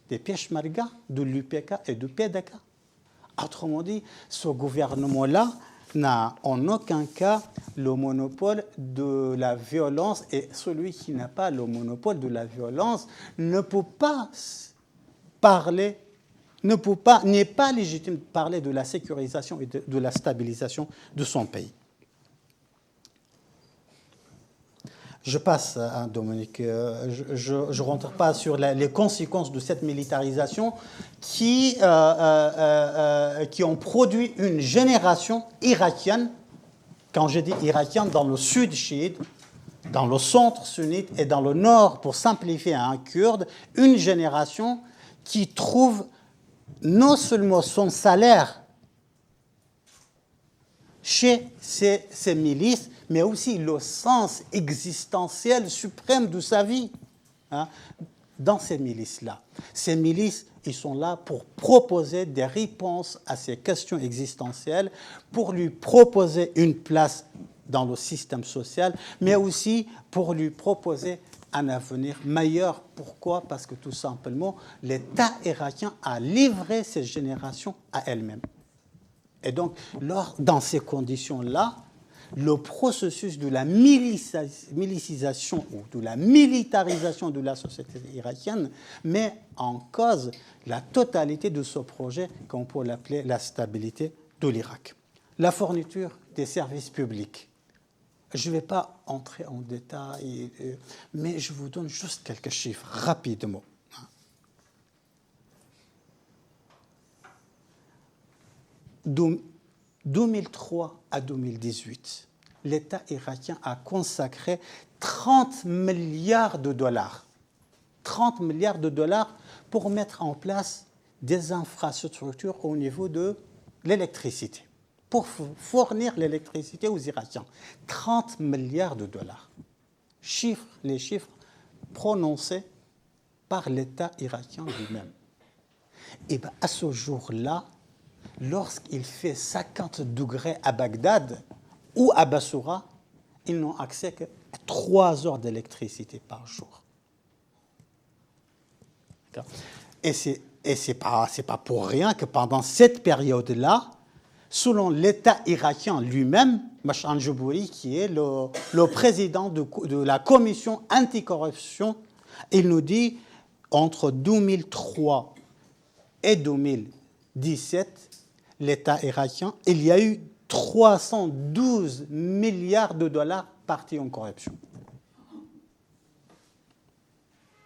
des Peshmerga, de l'UPK et du PDK. Autrement dit, ce gouvernement-là n'a en aucun cas le monopole de la violence, et celui qui n'a pas le monopole de la violence ne peut pas parler, n'est pas légitime de parler de la sécurisation et de la stabilisation de son pays. Je passe, Dominique, je ne rentre pas sur les conséquences de cette militarisation qui ont produit une génération irakienne, quand je dis irakienne, dans le sud chiite, dans le centre sunnite et dans le nord, pour simplifier, un kurde, une génération qui trouve non seulement son salaire chez ces milices, mais aussi le sens existentiel suprême de sa vie dans ces milices-là. Ces milices, ils sont là pour proposer des réponses à ces questions existentielles, pour lui proposer une place dans le système social, mais aussi pour lui proposer un avenir meilleur. Pourquoi? Parce que tout simplement, l'État irakien a livré cette génération à elle-même. Et donc, dans ces conditions-là, le processus de la milicisation ou de la militarisation de la société irakienne met en cause la totalité de ce projet qu'on peut l'appeler la stabilité de l'Irak. La fourniture des services publics. Je ne vais pas entrer en détail, mais je vous donne juste quelques chiffres rapidement. 2003 à 2018, l'État irakien a consacré 30 milliards de dollars. 30 milliards de dollars pour mettre en place des infrastructures au niveau de l'électricité, pour fournir l'électricité aux Irakiens. 30 milliards de dollars. Les chiffres prononcés par l'État irakien lui-même. Et bien, à ce jour-là, lorsqu'il fait 50 degrés à Bagdad ou à Bassoura, ils n'ont accès qu'à 3 heures d'électricité par jour. Et ce n'est pas pour rien que pendant cette période-là, selon l'État irakien lui-même, Mash'an Joubouri, qui est le président de la commission anticorruption, il nous dit entre 2003 et 2017, l'État irakien, il y a eu 312 milliards de dollars partis en corruption.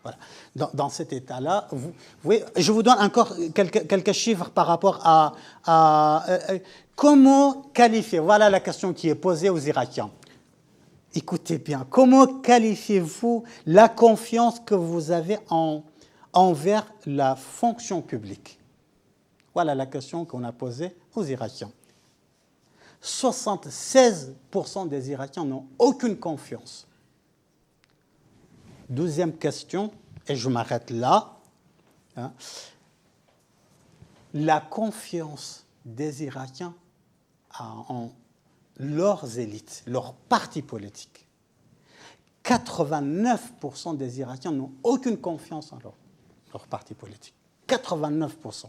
Voilà. Dans cet état-là, vous voyez, je vous donne encore quelques chiffres par rapport à comment qualifier. Voilà la question qui est posée aux Irakiens. Écoutez bien, comment qualifiez-vous la confiance que vous avez envers la fonction publique? Voilà la question qu'on a posée aux Irakiens. 76% des Irakiens n'ont aucune confiance. Deuxième question, et je m'arrête là. La confiance des Irakiens en leurs élites, leurs partis politiques. 89% des Irakiens n'ont aucune confiance en leurs partis politiques. 89%.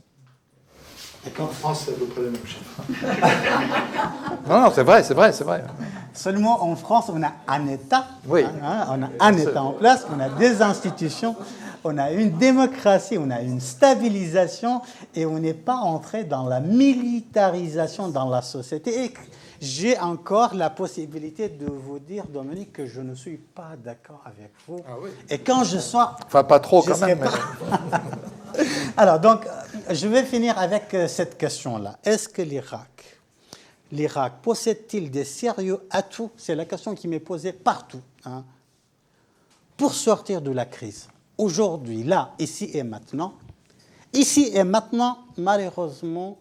Et qu'en France, c'est à peu près le même chiffre. Non, c'est vrai. Seulement en France, on a un État, oui. On a un État en place, on a des institutions, on a une démocratie, on a une stabilisation et on n'est pas entré dans la militarisation dans la société. Et j'ai encore la possibilité de vous dire, Dominique, que je ne suis pas d'accord avec vous. Ah oui. Et quand je sois... Enfin, pas trop quand même. Alors, donc, je vais finir avec cette question-là. Est-ce que l'Irak possède-t-il des sérieux atouts? C'est la question qui m'est posée partout. Pour sortir de la crise, aujourd'hui, là, ici et maintenant, malheureusement,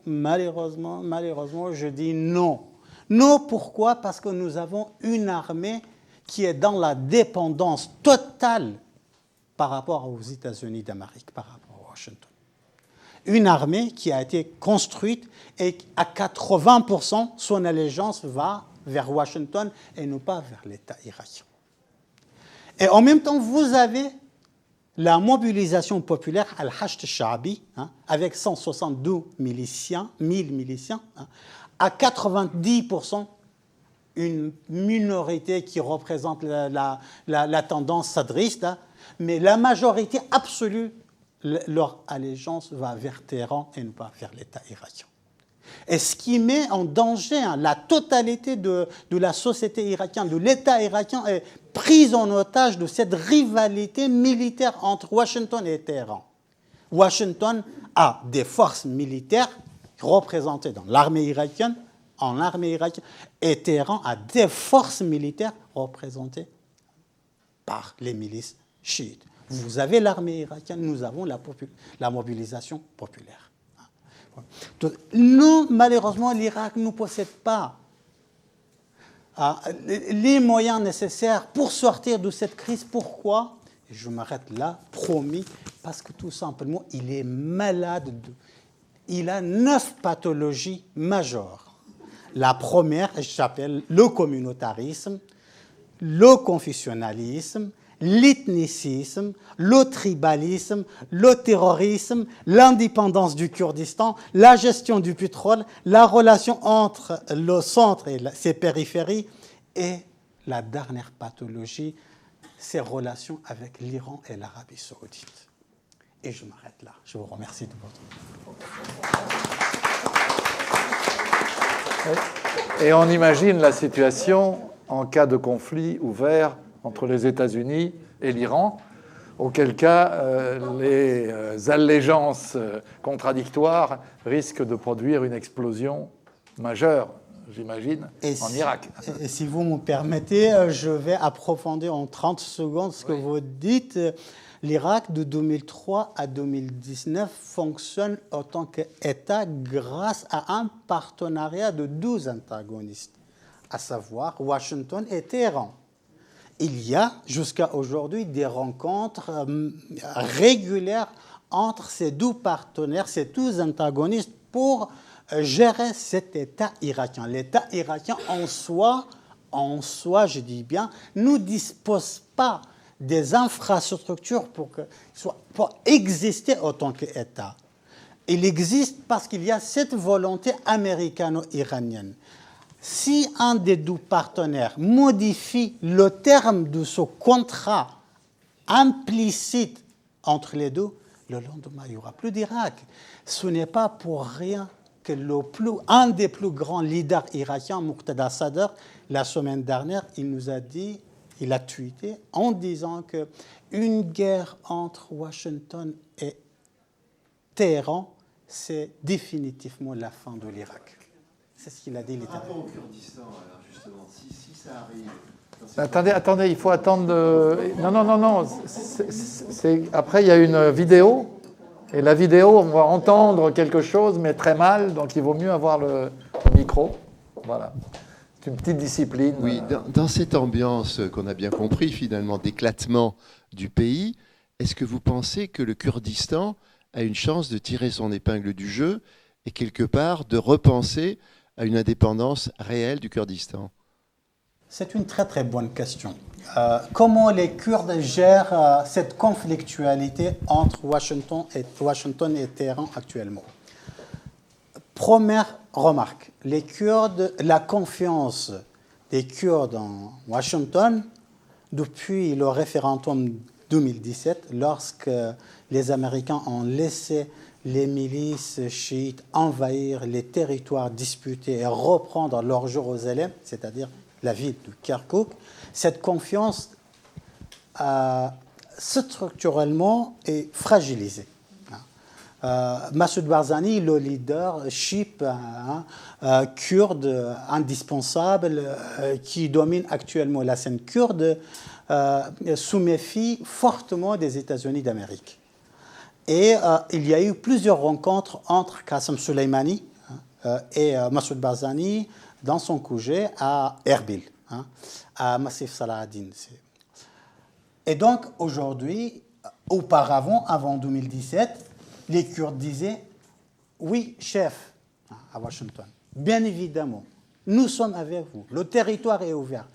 je dis non. Non, pourquoi? Parce que nous avons une armée qui est dans la dépendance totale par rapport aux États-Unis d'Amérique, par rapport à Washington. Une armée qui a été construite et à 80%, son allégeance va vers Washington et non pas vers l'État irakien. Et en même temps, vous avez la mobilisation populaire Al-Hasht Sha'bi, avec 162 miliciens, 1000 miliciens, à 90%, une minorité qui représente la tendance sadriste, mais la majorité absolue, leur allégeance va vers Téhéran et non pas vers l'État irakien. Et ce qui met en danger la totalité de la société irakienne, de l'État irakien, est prise en otage de cette rivalité militaire entre Washington et Téhéran. Washington a des forces militaires représentées dans l'armée irakienne, et Téhéran a des forces militaires représentées par les milices chiites. Vous avez l'armée irakienne, nous avons la mobilisation populaire. Non, malheureusement, l'Irak ne possède pas les moyens nécessaires pour sortir de cette crise. Pourquoi? Et je m'arrête là, promis, parce que tout simplement, il est malade. Il a 9 pathologies majeures. La première, j'appelle le communautarisme, le confessionnalisme, l'ethnicisme, le tribalisme, le terrorisme, l'indépendance du Kurdistan, la gestion du pétrole, la relation entre le centre et ses périphéries et la dernière pathologie, ses relations avec l'Iran et l'Arabie saoudite. Et je m'arrête là. Je vous remercie de votre attention. Et on imagine la situation en cas de conflit ouvert entre les États-Unis et l'Iran, auquel cas les allégeances contradictoires risquent de produire une explosion majeure, j'imagine, en Irak. Et si vous me permettez, je vais approfondir en 30 secondes ce que vous dites. L'Irak, de 2003 à 2019, fonctionne en tant qu'État grâce à un partenariat de 12 antagonistes, à savoir Washington et Téhéran. Il y a jusqu'à aujourd'hui des rencontres régulières entre ces deux partenaires, ces 12 antagonistes, pour gérer cet État irakien. L'État irakien en soi, je dis bien, ne dispose pas des infrastructures pour exister en tant qu'État. Il existe parce qu'il y a cette volonté américano-iranienne. Si un des deux partenaires modifie le terme de ce contrat implicite entre les deux, le lendemain, il n'y aura plus d'Irak. Ce n'est pas pour rien que un des plus grands leaders irakiens, Muqtada Sadr, la semaine dernière, il a tweeté en disant qu'une guerre entre Washington et Téhéran, c'est définitivement la fin de l'Irak. C'est ce qu'il a dit. Par rapport au Kurdistan, alors justement, si ça arrive... Attendez, il faut attendre... Non. Après, il y a une vidéo. Et la vidéo, on va entendre quelque chose, mais très mal. Donc, il vaut mieux avoir le micro. Voilà. C'est une petite discipline. Oui, dans cette ambiance qu'on a bien compris, finalement, d'éclatement du pays, est-ce que vous pensez que le Kurdistan a une chance de tirer son épingle du jeu et quelque part de repenser à une indépendance réelle du Kurdistan? C'est une très très bonne question. Comment les Kurdes gèrent cette conflictualité entre Washington et Téhéran actuellement? Première remarque, les Kurdes, la confiance des Kurdes en Washington depuis le référendum 2017, lorsque les Américains ont laissé les milices chiites envahir les territoires disputés et reprendre leur Jérusalem, c'est-à-dire la ville de Kirkuk, cette confiance structurellement est fragilisée. Massoud Barzani, le leadership kurde indispensable qui domine actuellement la scène kurde, se méfie fortement des États-Unis d'Amérique. Et il y a eu plusieurs rencontres entre Qassem Soleimani et Massoud Barzani dans son QG à Erbil, à Massif Salah ad-Din. Et donc aujourd'hui, auparavant, avant 2017, les Kurdes disaient « Oui, chef », à Washington, bien évidemment, nous sommes avec vous, le territoire est ouvert.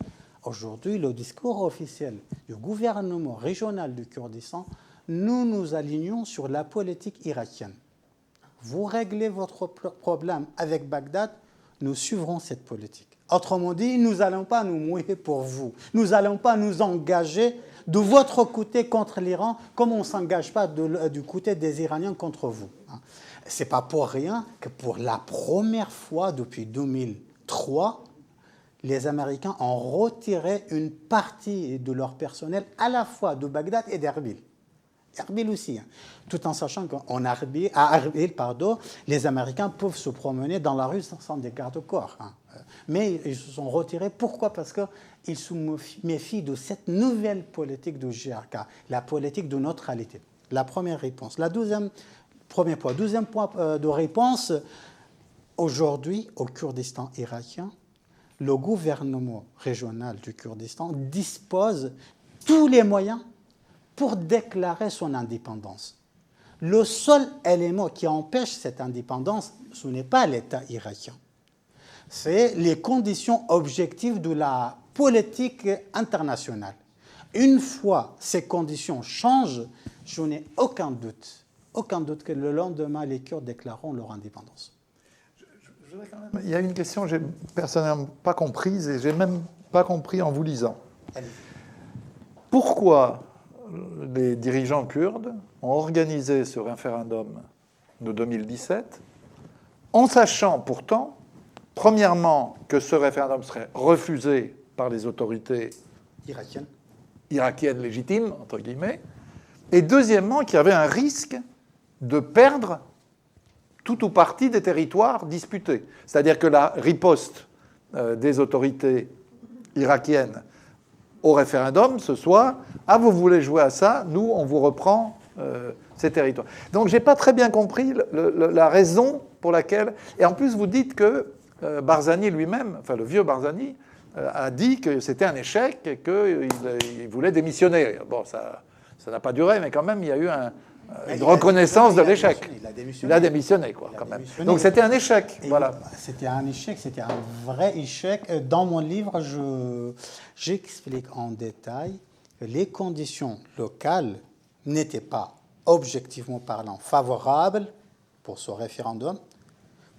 Aujourd'hui, le discours officiel du gouvernement régional du Kurdistan, nous nous alignons sur la politique irakienne. Vous réglez votre problème avec Bagdad, nous suivrons cette politique. Autrement dit, nous n'allons pas nous mouiller pour vous. Nous n'allons pas nous engager de votre côté contre l'Iran comme on ne s'engage pas du côté des Iraniens contre vous. Ce n'est pas pour rien que pour la première fois depuis 2003, les Américains ont retiré une partie de leur personnel à la fois de Bagdad et d'Erbil. Erbil aussi, tout en sachant qu'à Erbil, les Américains peuvent se promener dans la rue sans des garde-corps. Mais ils se sont retirés. Pourquoi? Parce qu'ils se méfient de cette nouvelle politique de GRK, la politique de neutralité. La première réponse. Premier point. Deuxième point de réponse. Aujourd'hui, au Kurdistan irakien, le gouvernement régional du Kurdistan dispose tous les moyens pour déclarer son indépendance. Le seul élément qui empêche cette indépendance, ce n'est pas l'État irakien. c'est les conditions objectives de la politique internationale. Une fois ces conditions changent, je n'ai aucun doute que le lendemain, les Kurdes déclareront leur indépendance. Il y a une question que je n'ai personnellement pas comprise et je n'ai même pas compris en vous lisant. Pourquoi les dirigeants kurdes ont organisé ce référendum de 2017 en sachant pourtant, premièrement, que ce référendum serait refusé par les autorités irakiennes légitimes, entre guillemets, et deuxièmement, qu'il y avait un risque de perdre tout ou partie des territoires disputés. C'est-à-dire que la riposte des autorités irakiennes au référendum, ce soit « Ah, vous voulez jouer à ça, nous, on vous reprend ces territoires. » Donc, je n'ai pas très bien compris la raison pour laquelle... Et en plus, vous dites que Barzani lui-même, enfin le vieux Barzani, a dit que c'était un échec et qu'il voulait démissionner. Bon, ça n'a pas duré, mais quand même, il y a eu une reconnaissance de l'échec. Il a démissionné, quoi, quand même. Donc c'était un échec, voilà. C'était un échec, c'était un vrai échec. Dans mon livre, j'explique en détail que les conditions locales n'étaient pas, objectivement parlant, favorables pour ce référendum.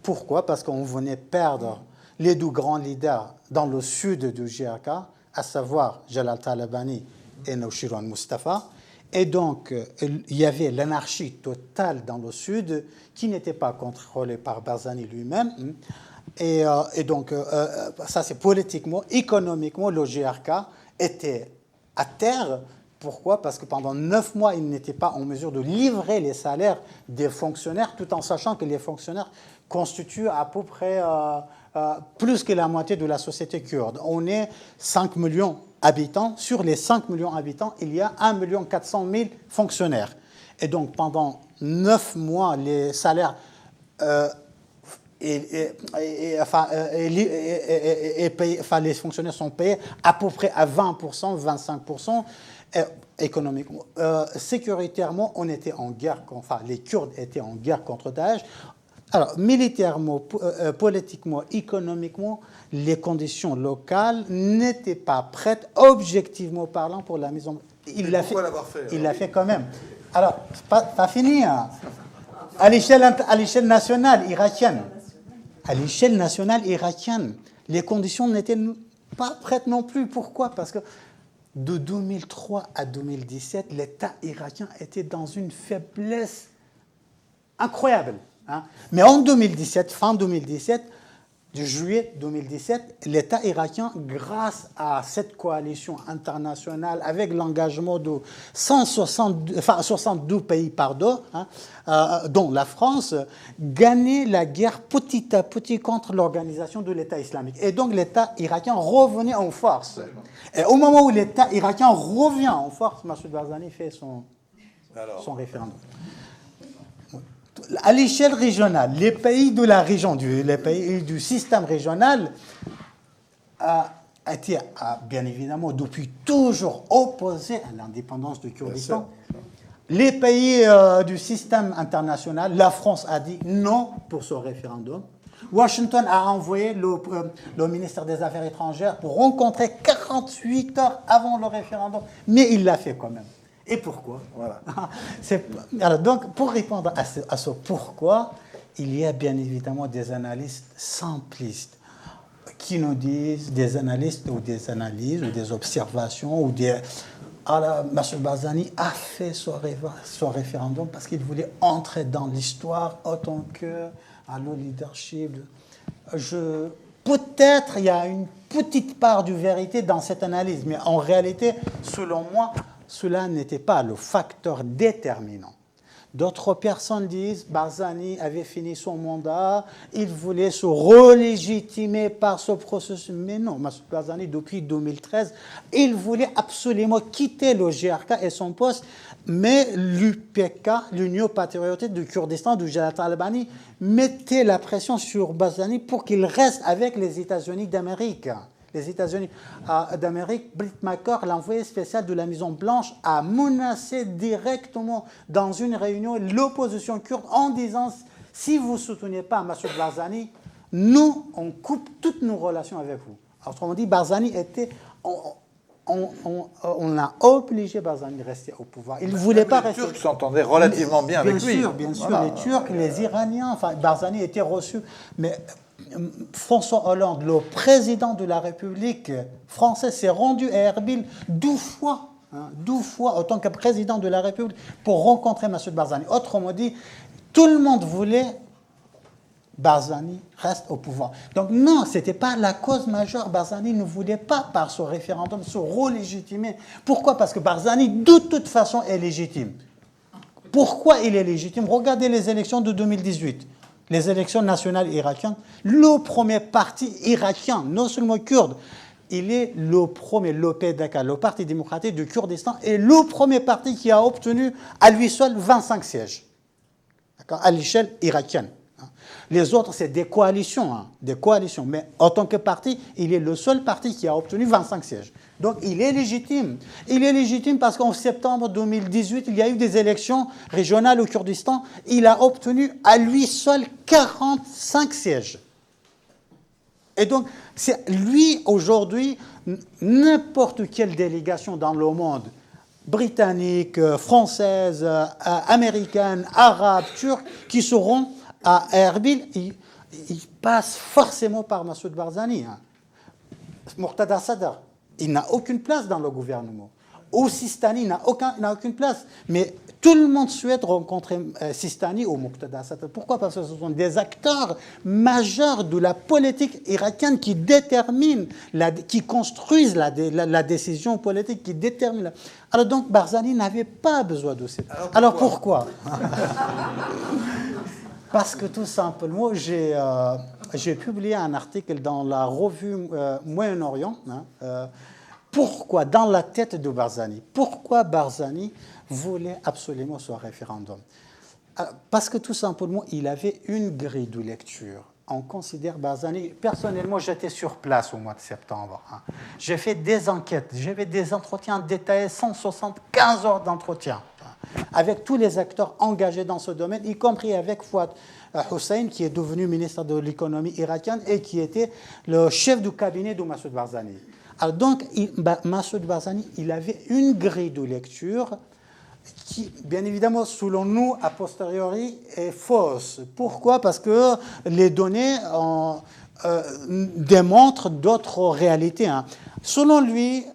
Pourquoi? Parce qu'on venait perdre les deux grands leaders dans le sud du GRK, à savoir Jalal Talabani et Nusayr Mustafa. Et donc, il y avait l'anarchie totale dans le sud qui n'était pas contrôlée par Barzani lui-même. Et donc, ça c'est politiquement, économiquement, le GRK était à terre. Pourquoi? Parce que pendant 9 mois, il n'était pas en mesure de livrer les salaires des fonctionnaires, tout en sachant que les fonctionnaires constituent à peu près plus que la moitié de la société kurde. On est 5 millions habitants. Sur les 5 millions d'habitants, il y a 1 400 000 fonctionnaires. Et donc, pendant 9 mois, les salaires les fonctionnaires sont payés à peu près à 20%, 25%. Économiquement. Sécuritairement, on était en guerre, les Kurdes étaient en guerre contre Daesh. Alors, militairement, politiquement, économiquement, les conditions locales n'étaient pas prêtes, objectivement parlant, pour la mise en... Il l'a fait quand même. Alors, pas fini. Hein. À l'échelle nationale irakienne. À l'échelle nationale irakienne, les conditions n'étaient pas prêtes non plus. Pourquoi? Parce que de 2003 à 2017, l'État irakien était dans une faiblesse incroyable. Hein. Mais en 2017, fin 2017, de juillet 2017, l'État irakien, grâce à cette coalition internationale, avec l'engagement de 62 pays, dont la France, gagnait la guerre petit à petit contre l'organisation de l'État islamique. Et donc l'État irakien revenait en force. Et au moment où l'État irakien revient en force, Massoud Barzani fait son référendum. À l'échelle régionale, les pays de la région, les pays du système régional, étaient bien évidemment depuis toujours opposés à l'indépendance du Kurdistan. Les pays du système international, la France a dit non pour ce référendum. Washington a envoyé le ministère des Affaires étrangères pour rencontrer 48 heures avant le référendum, mais il l'a fait quand même. Et pourquoi? Voilà. Alors, donc, pour répondre à ce pourquoi, il y a bien évidemment des analystes simplistes qui nous disent, des analystes ou des analyses ou des observations ou des... Alors, M. Barzani a fait ce référendum parce qu'il voulait entrer dans l'histoire en tant que le leadership. Peut-être il y a une petite part de vérité dans cette analyse, mais en réalité, selon moi, cela n'était pas le facteur déterminant. D'autres personnes disent Barzani avait fini son mandat, il voulait se relégitimer par ce processus. Mais non, Massoud Barzani, depuis 2013, il voulait absolument quitter le GRK et son poste, mais l'UPK, l'Union patriotique du Kurdistan, du Jalal Talabani, mettait la pression sur Barzani pour qu'il reste avec les États-Unis d'Amérique. Les États-Unis d'Amérique, Britt McCord, l'envoyé spécial de la Maison-Blanche, a menacé directement dans une réunion l'opposition kurde en disant « Si vous ne soutenez pas Massoud Barzani, nous, on coupe toutes nos relations avec vous. Autrement dit, Barzani était... On a obligé Barzani de rester au pouvoir. Il ne voulait pas rester. Les Turcs s'entendaient relativement bien avec lui. Bien sûr, les Turcs, les Iraniens, enfin, Barzani était reçu. Mais François Hollande, le président de la République française, s'est rendu à Erbil 12 fois. 12 fois en tant que président de la République pour rencontrer Massoud Barzani. Autrement dit, tout le monde voulait Barzani reste au pouvoir. Donc non, ce n'était pas la cause majeure. Barzani ne voulait pas, par ce référendum, se relégitimer. Pourquoi? Parce que Barzani, de toute façon, est légitime. Pourquoi il est légitime? Regardez les élections de 2018, les élections nationales irakiennes. Le premier parti irakien, non seulement kurde, il est le premier, le PDK, le Parti démocratique du Kurdistan, est le premier parti qui a obtenu à lui seul 25 sièges, à l'échelle irakienne. Les autres, c'est des coalitions, des coalitions. Mais en tant que parti, il est le seul parti qui a obtenu 25 sièges. Donc, il est légitime. Il est légitime parce qu'en septembre 2018, il y a eu des élections régionales au Kurdistan. Il a obtenu à lui seul 45 sièges. Et donc, c'est lui, aujourd'hui, n'importe quelle délégation dans le monde, britannique, française, américaine, arabe, turque, qui seront à Erbil, il passe forcément par Massoud Barzani. Muqtada Sadr, il n'a aucune place dans le gouvernement. Ou Sistani n'a aucune place. Mais tout le monde souhaite rencontrer Sistani ou Muqtada Sadr. Pourquoi? Parce que ce sont des acteurs majeurs de la politique irakienne qui déterminent, qui construisent la décision politique, qui déterminent. Alors donc Barzani n'avait pas besoin de ça. Alors pourquoi? Parce que tout simplement, j'ai publié un article dans la revue Moyen-Orient. Pourquoi, dans la tête de Barzani, pourquoi Barzani voulait absolument ce référendum? Parce que tout simplement, il avait une grille de lecture. On considère Barzani... Personnellement, j'étais sur place au mois de septembre. J'ai fait des enquêtes, j'ai fait des entretiens détaillés, 175 heures d'entretien, avec tous les acteurs engagés dans ce domaine, y compris avec Fouad Hussein, qui est devenu ministre de l'économie irakienne et qui était le chef du cabinet de Massoud Barzani. Alors donc, Massoud Barzani, il avait une grille de lecture qui, bien évidemment, selon nous, a posteriori, est fausse. Pourquoi? Parce que les données démontrent d'autres réalités. Selon lui,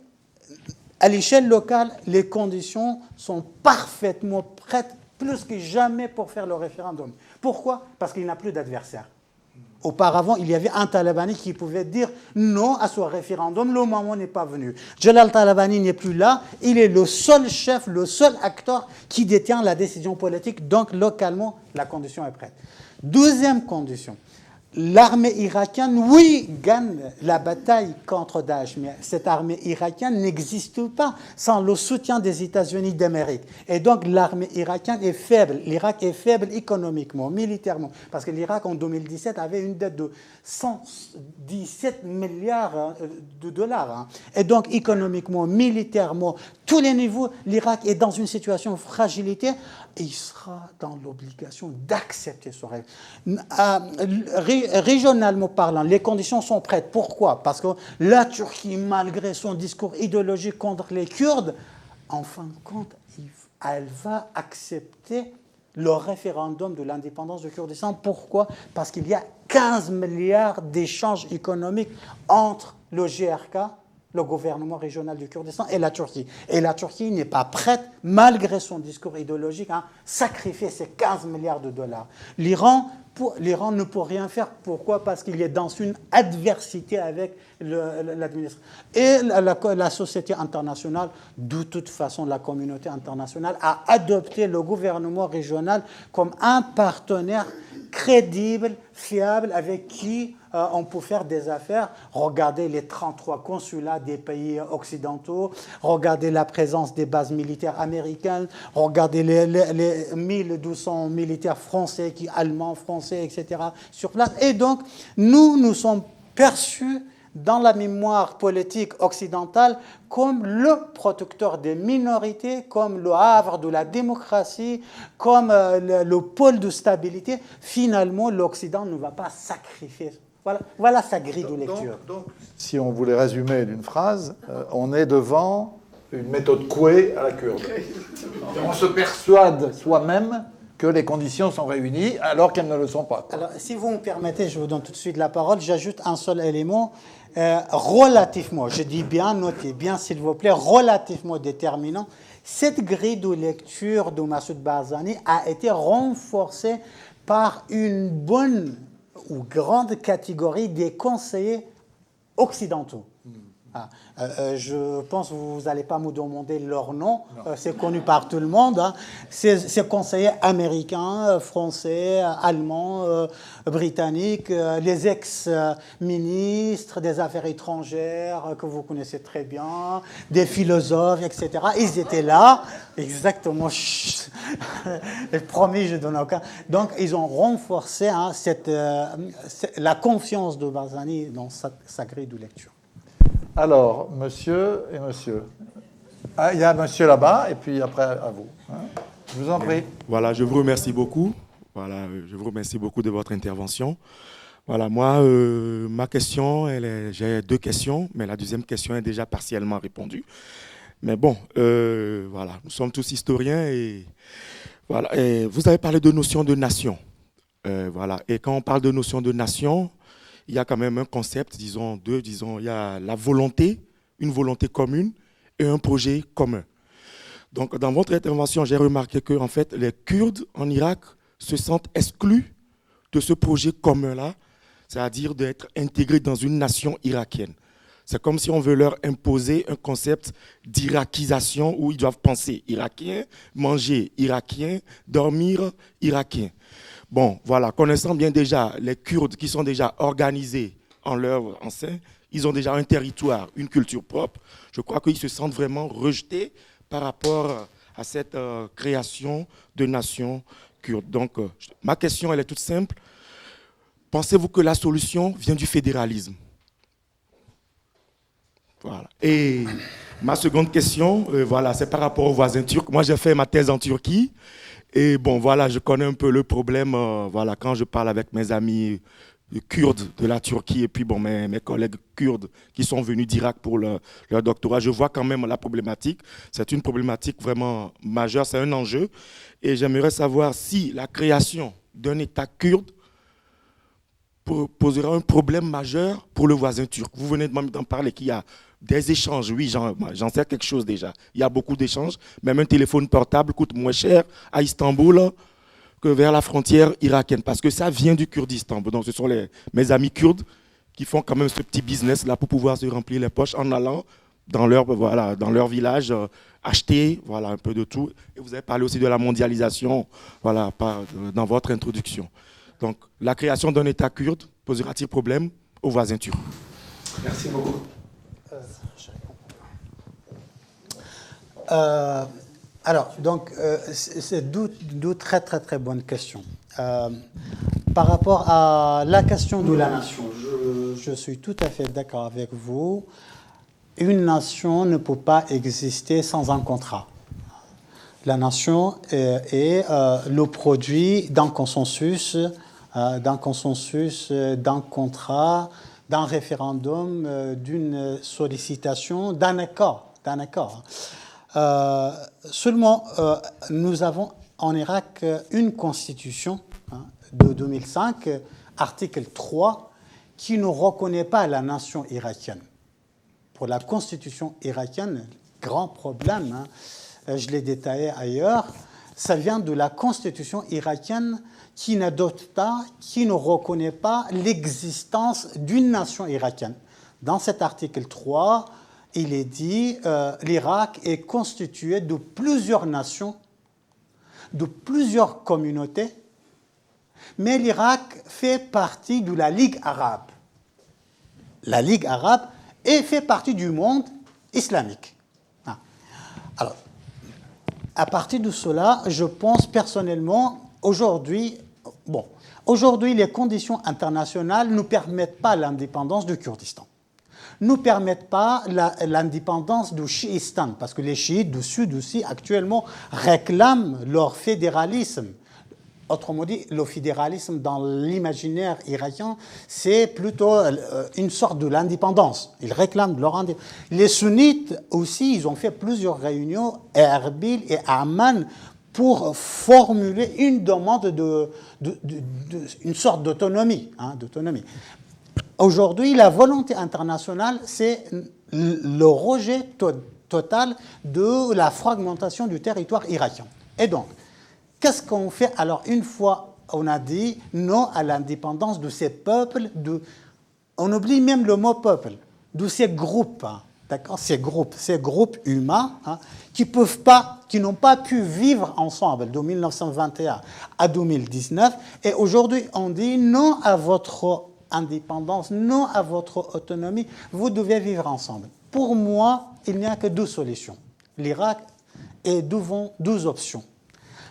à l'échelle locale, les conditions sont parfaitement prêtes, plus que jamais, pour faire le référendum. Pourquoi? Parce qu'il n'a plus d'adversaire. Auparavant, il y avait un Talabani qui pouvait dire non à ce référendum, le moment n'est pas venu. Jalal Talabani n'est plus là, il est le seul chef, le seul acteur qui détient la décision politique, donc localement, la condition est prête. Deuxième condition, l'armée irakienne, oui, gagne la bataille contre Daesh, mais cette armée irakienne n'existe pas sans le soutien des États-Unis d'Amérique. Et donc l'armée irakienne est faible. L'Irak est faible économiquement, militairement, parce que l'Irak en 2017 avait une dette de 117 milliards de dollars. Et donc économiquement, militairement, tous les niveaux, l'Irak est dans une situation de fragilité. Et il sera dans l'obligation d'accepter ce rêve. Régionalement parlant, les conditions sont prêtes. Pourquoi? Parce que la Turquie, malgré son discours idéologique contre les Kurdes, en fin de compte, elle va accepter le référendum de l'indépendance du Kurdistan. Pourquoi? Parce qu'il y a 15 milliards d'échanges économiques entre le GRK, le gouvernement régional du Kurdistan, et la Turquie. Et la Turquie n'est pas prête, malgré son discours idéologique, à sacrifier ces 15 milliards de dollars. L'Iran ne peut rien faire. Pourquoi? Parce qu'il est dans une adversité avec l'administration. Et la société internationale, de toute façon, la communauté internationale a adopté le gouvernement régional comme un partenaire crédible, fiable, avec qui on peut faire des affaires. Regardez les 33 consulats des pays occidentaux, regardez la présence des bases militaires américaines, regardez les 1200 militaires français, allemands, français, etc. sur place. Et donc, nous sommes perçus dans la mémoire politique occidentale comme le protecteur des minorités, comme le havre de la démocratie, comme le pôle de stabilité. Finalement, l'Occident ne va pas sacrifier Voilà sa grille de lecture. Donc, si on voulait résumer d'une phrase, on est devant une méthode Coué à la kurde. On se persuade soi-même que les conditions sont réunies alors qu'elles ne le sont pas. Alors, si vous me permettez, je vous donne tout de suite la parole. J'ajoute un seul élément. Relativement, je dis bien, notez bien s'il vous plaît, relativement déterminant, cette grille de lecture de Massoud Barzani a été renforcée par une bonne ou grande catégorie des conseillers occidentaux. Je pense que vous n'allez pas me demander leur nom, c'est connu par tout le monde. Hein. Ces conseillers américains, français, allemands, britanniques, les ex-ministres des Affaires étrangères que vous connaissez très bien, des philosophes, etc. Ils étaient là, exactement. Promis, je donne aucun. Donc, ils ont renforcé la confiance de Barzani dans sa grille de lecture. Alors, monsieur et monsieur. Ah, il y a monsieur là-bas, et puis après à vous. Hein. Je vous en prie. Voilà, je vous remercie beaucoup. Voilà, je vous remercie beaucoup de votre intervention. Voilà, moi, ma question, j'ai 2 questions, mais la deuxième question est déjà partiellement répondue. Mais bon, voilà, nous sommes tous historiens et voilà. Et vous avez parlé de notion de nation. Voilà, et quand on parle de notion de nation, il y a quand même un concept, il y a la volonté, une volonté commune et un projet commun. Donc, dans votre intervention, j'ai remarqué que, en fait, les Kurdes en Irak se sentent exclus de ce projet commun-là, c'est-à-dire d'être intégrés dans une nation irakienne. C'est comme si on veut leur imposer un concept d'irakisation où ils doivent penser irakien, manger irakien, dormir irakien. Bon, voilà, connaissant bien déjà les Kurdes qui sont déjà organisés en leur sein, ils ont déjà un territoire, une culture propre. Je crois qu'ils se sentent vraiment rejetés par rapport à cette création de nation kurde. Donc, ma question, elle est toute simple. Pensez-vous que la solution vient du fédéralisme? Voilà. Et ma seconde question, voilà, c'est par rapport aux voisins turcs. Moi, j'ai fait ma thèse en Turquie. Et bon, voilà, je connais un peu le problème, voilà, quand je parle avec mes amis kurdes de la Turquie et puis bon, mes collègues kurdes qui sont venus d'Irak pour leur doctorat, je vois quand même la problématique. C'est une problématique vraiment majeure, c'est un enjeu. Et j'aimerais savoir si la création d'un État kurde posera un problème majeur pour le voisin turc. Vous venez d'en parler qu'il y a des échanges, oui, j'en sais quelque chose déjà. Il y a beaucoup d'échanges. Même un téléphone portable coûte moins cher à Istanbul que vers la frontière irakienne, parce que ça vient du Kurdistan. Donc ce sont mes amis kurdes qui font quand même ce petit business-là pour pouvoir se remplir les poches en allant dans leur village, acheter un peu de tout. Et vous avez parlé aussi de la mondialisation dans votre introduction. Donc la création d'un État kurde posera-t-il problème aux voisins turcs? Merci beaucoup. C'est deux très très très bonnes questions. Par rapport à la question de la nation, je suis tout à fait d'accord avec vous. Une nation ne peut pas exister sans un contrat. La nation est le produit d'un consensus, d'un contrat, d'un référendum, d'une sollicitation, d'un accord. Seulement, nous avons en Irak une constitution de 2005, article 3, qui ne reconnaît pas la nation irakienne. Pour la constitution irakienne, grand problème, je l'ai détaillé ailleurs, ça vient de la constitution irakienne qui n'adopte pas, qui ne reconnaît pas l'existence d'une nation irakienne. Dans cet article 3, il est dit l'Irak est constitué de plusieurs nations, de plusieurs communautés, mais l'Irak fait partie de la Ligue arabe. La Ligue arabe fait partie du monde islamique. Alors, à partir de cela, je pense personnellement, aujourd'hui, les conditions internationales ne permettent pas l'indépendance du Kurdistan. Ne permettent pas l'indépendance du chiistan, parce que les chiites du sud aussi actuellement réclament leur fédéralisme. Autrement dit, le fédéralisme dans l'imaginaire irakien, c'est plutôt une sorte de l'indépendance. Ils réclament leur indépendance. Les sunnites aussi, ils ont fait plusieurs réunions à Erbil et à Amman pour formuler une demande une sorte d'autonomie. Aujourd'hui, la volonté internationale, c'est le rejet total de la fragmentation du territoire irakien. Et donc, qu'est-ce qu'on fait? Alors, une fois on a dit non à l'indépendance de ces peuples, on oublie même le mot peuple, de ces groupes, d'accord, ces groupes humains qui n'ont pas pu vivre ensemble de 1921 à 2019. Et aujourd'hui, on dit non à votre indépendance, non à votre autonomie, vous devez vivre ensemble. Pour moi, il n'y a que deux solutions. L'Irak est devant deux options.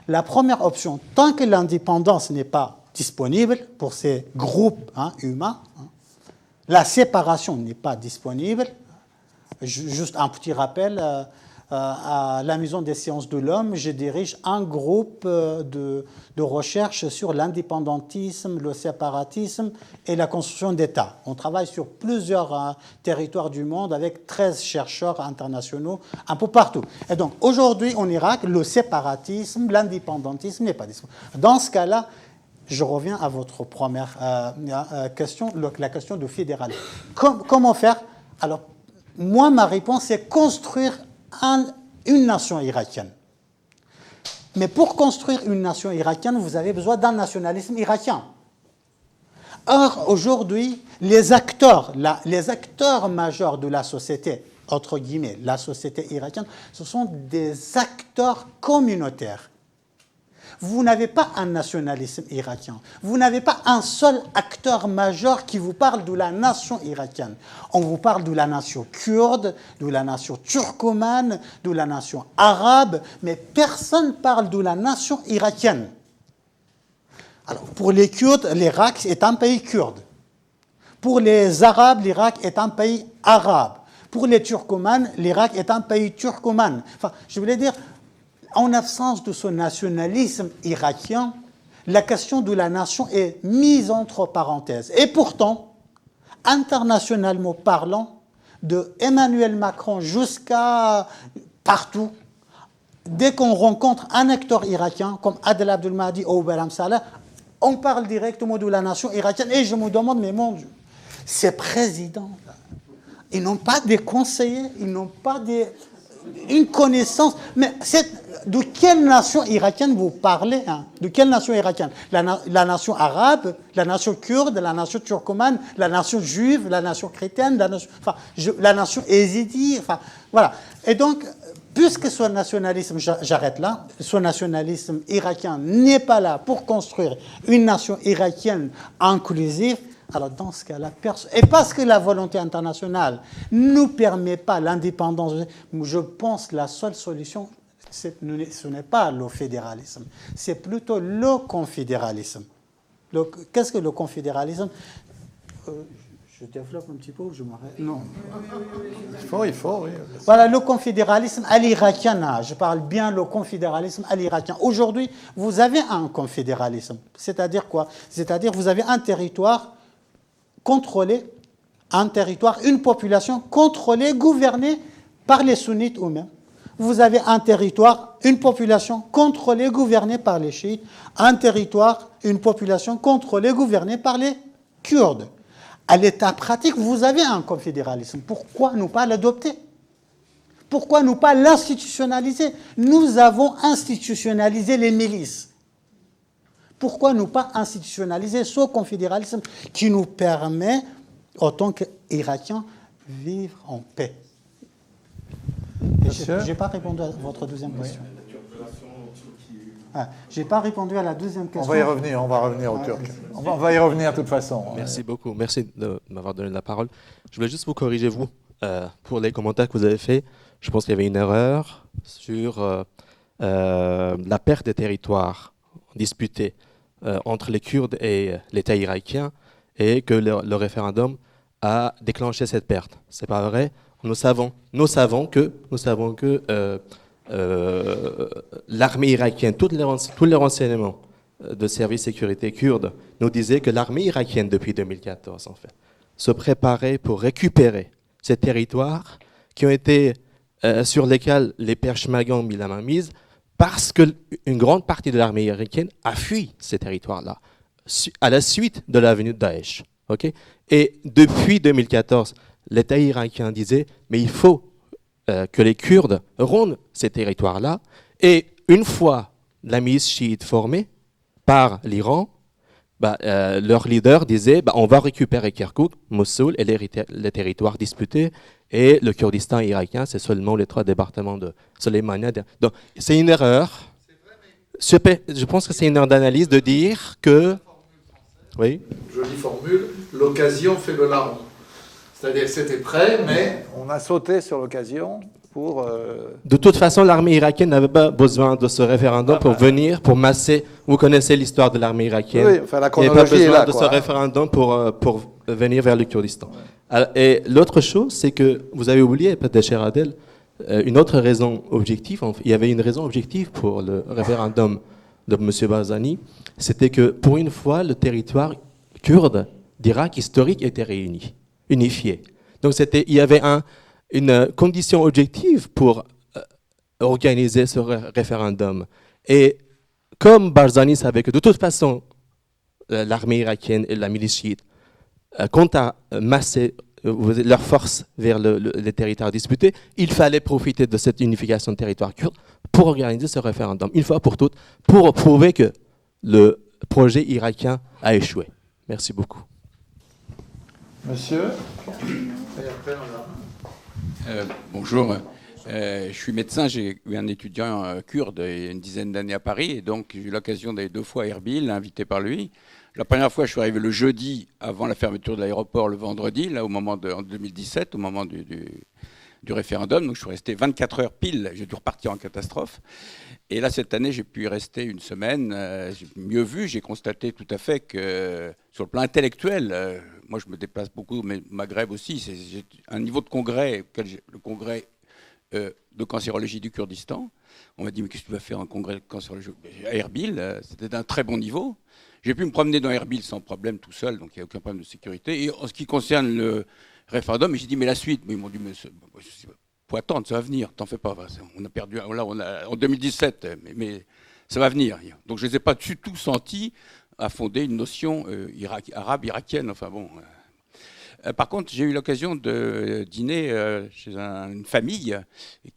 La première option, tant que l'indépendance n'est pas disponible pour ces groupes humains, la séparation n'est pas disponible. Juste un petit rappel, à la Maison des sciences de l'homme, je dirige un groupe de recherche sur l'indépendantisme, le séparatisme et la construction d'État. On travaille sur plusieurs territoires du monde avec 13 chercheurs internationaux un peu partout. Et donc aujourd'hui en Irak, le séparatisme, l'indépendantisme n'est pas disponible. Dans ce cas-là, je reviens à votre première question, la question du fédéralisme. Comment faire? Alors, moi, ma réponse, c'est construire une nation irakienne. Mais pour construire une nation irakienne, vous avez besoin d'un nationalisme irakien. Or, aujourd'hui, les acteurs majeurs de la société, entre guillemets, la société irakienne, ce sont des acteurs communautaires. Vous n'avez pas un nationalisme irakien. Vous n'avez pas un seul acteur majeur qui vous parle de la nation irakienne. On vous parle de la nation kurde, de la nation turkomane, de la nation arabe, mais personne ne parle de la nation irakienne. Alors, pour les Kurdes, l'Irak est un pays kurde. Pour les Arabes, l'Irak est un pays arabe. Pour les Turcomanes, l'Irak est un pays turcomane. Enfin, je voulais dire, en absence de ce nationalisme irakien, la question de la nation est mise entre parenthèses. Et pourtant, internationalement parlant, de Emmanuel Macron jusqu'à partout, dès qu'on rencontre un acteur irakien, comme Adel Abdel-Mahdi ou Barham Saleh, on parle directement de la nation irakienne. Et je me demande, mais mon Dieu, ces présidents, ils n'ont pas des conseillers, ils n'ont pas une connaissance. Mais de quelle nation irakienne vous parlez? De quelle nation irakienne? La nation arabe, la nation kurde, la nation turcomane, la nation juive, la nation chrétienne, la nation yézidi. Voilà. Et donc, puisque ce nationalisme, j'arrête là, ce nationalisme irakien n'est pas là pour construire une nation irakienne inclusive, alors dans ce cas-là, et parce que la volonté internationale ne nous permet pas l'indépendance, je pense que la seule solution, ce n'est pas le fédéralisme, c'est plutôt le confédéralisme. Qu'est-ce que le confédéralisme? Je développe un petit peu ou je m'arrête? Non. Il faut, oui. Voilà, le confédéralisme à l'irakienne. Je parle bien le confédéralisme à l'irakienne. Aujourd'hui, vous avez un confédéralisme. C'est-à-dire quoi? C'est-à-dire vous avez un territoire contrôlé, une population contrôlée, gouvernée par les sunnites eux-mêmes. Vous avez un territoire, une population contrôlée, gouvernée par les chiites. Un territoire, une population contrôlée, gouvernée par les Kurdes. À l'état pratique, vous avez un confédéralisme. Pourquoi ne pas l'adopter? Pourquoi ne pas l'institutionnaliser? Nous avons institutionnalisé les milices. Pourquoi ne pas institutionnaliser ce confédéralisme qui nous permet, en tant qu'Irakiens, vivre en paix? Je n'ai pas répondu à votre deuxième question. Je n'ai pas répondu à la deuxième question. On va revenir au Turc. On va y revenir de toute façon. Merci beaucoup. Merci de m'avoir donné la parole. Je voulais juste vous corriger, vous, pour les commentaires que vous avez faits. Je pense qu'il y avait une erreur sur la perte des territoires disputés entre les Kurdes et l'État irakien et que le référendum a déclenché cette perte. Ce n'est pas vrai. Nous savons que l'armée irakienne, tous les renseignements de service sécurité kurde nous disait que l'armée irakienne, depuis 2014, en fait, se préparait pour récupérer ces territoires qui ont été, sur lesquels les Peshmerga ont mis la main mise, parce qu'une grande partie de l'armée irakienne a fui ces territoires-là, à la suite de la venue de Daesh. Okay. Et depuis 2014, l'État irakien disait, mais il faut que les Kurdes rendent ces territoires-là, et une fois la milice chiite formée par l'Iran, leur leader disait on va récupérer Kirkouk, Mossoul et les territoires disputés, et le Kurdistan irakien, c'est seulement les 3 départements de Soleimania. Donc c'est une erreur. Je pense que c'est une erreur d'analyse de dire que... Oui. Jolie formule, l'occasion fait le larron. C'est-à-dire que c'était prêt, mais on a sauté sur l'occasion pour... De toute façon, l'armée irakienne n'avait pas besoin de ce référendum pour venir, pour masser. Vous connaissez l'histoire de l'armée irakienne. Oui, enfin la il n'y avait pas chronologie est besoin là. de ce référendum pour venir vers le Kurdistan. Et l'autre chose, c'est que vous avez oublié, peut-être, cher Adel, une autre raison objective. Il y avait une raison objective pour le référendum de M. Barzani. C'était que, pour une fois, le territoire kurde d'Irak historique était réuni, unifié. Donc il y avait une condition objective pour organiser ce référendum. Et comme Barzani savait que de toute façon, l'armée irakienne et la milice chiite comptent à masser leurs forces vers les territoires disputés, il fallait profiter de cette unification de territoire kurde pour organiser ce référendum, une fois pour toutes, pour prouver que le projet irakien a échoué. Merci beaucoup. Monsieur, et après madame. Bonjour, je suis médecin, j'ai eu un étudiant kurde il y a une dizaine d'années à Paris, et donc j'ai eu l'occasion d'aller 2 fois à Erbil, invité par lui. La première fois, je suis arrivé le jeudi avant la fermeture de l'aéroport, le vendredi, là, en 2017, au moment du référendum. Donc je suis resté 24 heures pile, j'ai dû repartir en catastrophe. Et là, cette année, j'ai pu y rester une semaine. J'ai mieux vu, j'ai constaté tout à fait que sur le plan intellectuel, moi je me déplace beaucoup, mais Maghreb aussi, j'ai un niveau de congrès, le congrès de cancérologie du Kurdistan. On m'a dit, mais qu'est-ce que tu vas faire un congrès de cancérologie à Erbil? C'était d'un très bon niveau. J'ai pu me promener dans Erbil sans problème tout seul, donc il n'y a aucun problème de sécurité. Et en ce qui concerne le référendum, j'ai dit, mais la suite, mais ils m'ont dit, mais faut attendre, ça va venir, t'en fais pas. On a perdu, là, en 2017, mais ça va venir. Donc je ne les ai pas du tout sentis à fonder une notion arabe irakienne. Enfin bon. Par contre, j'ai eu l'occasion de dîner chez une famille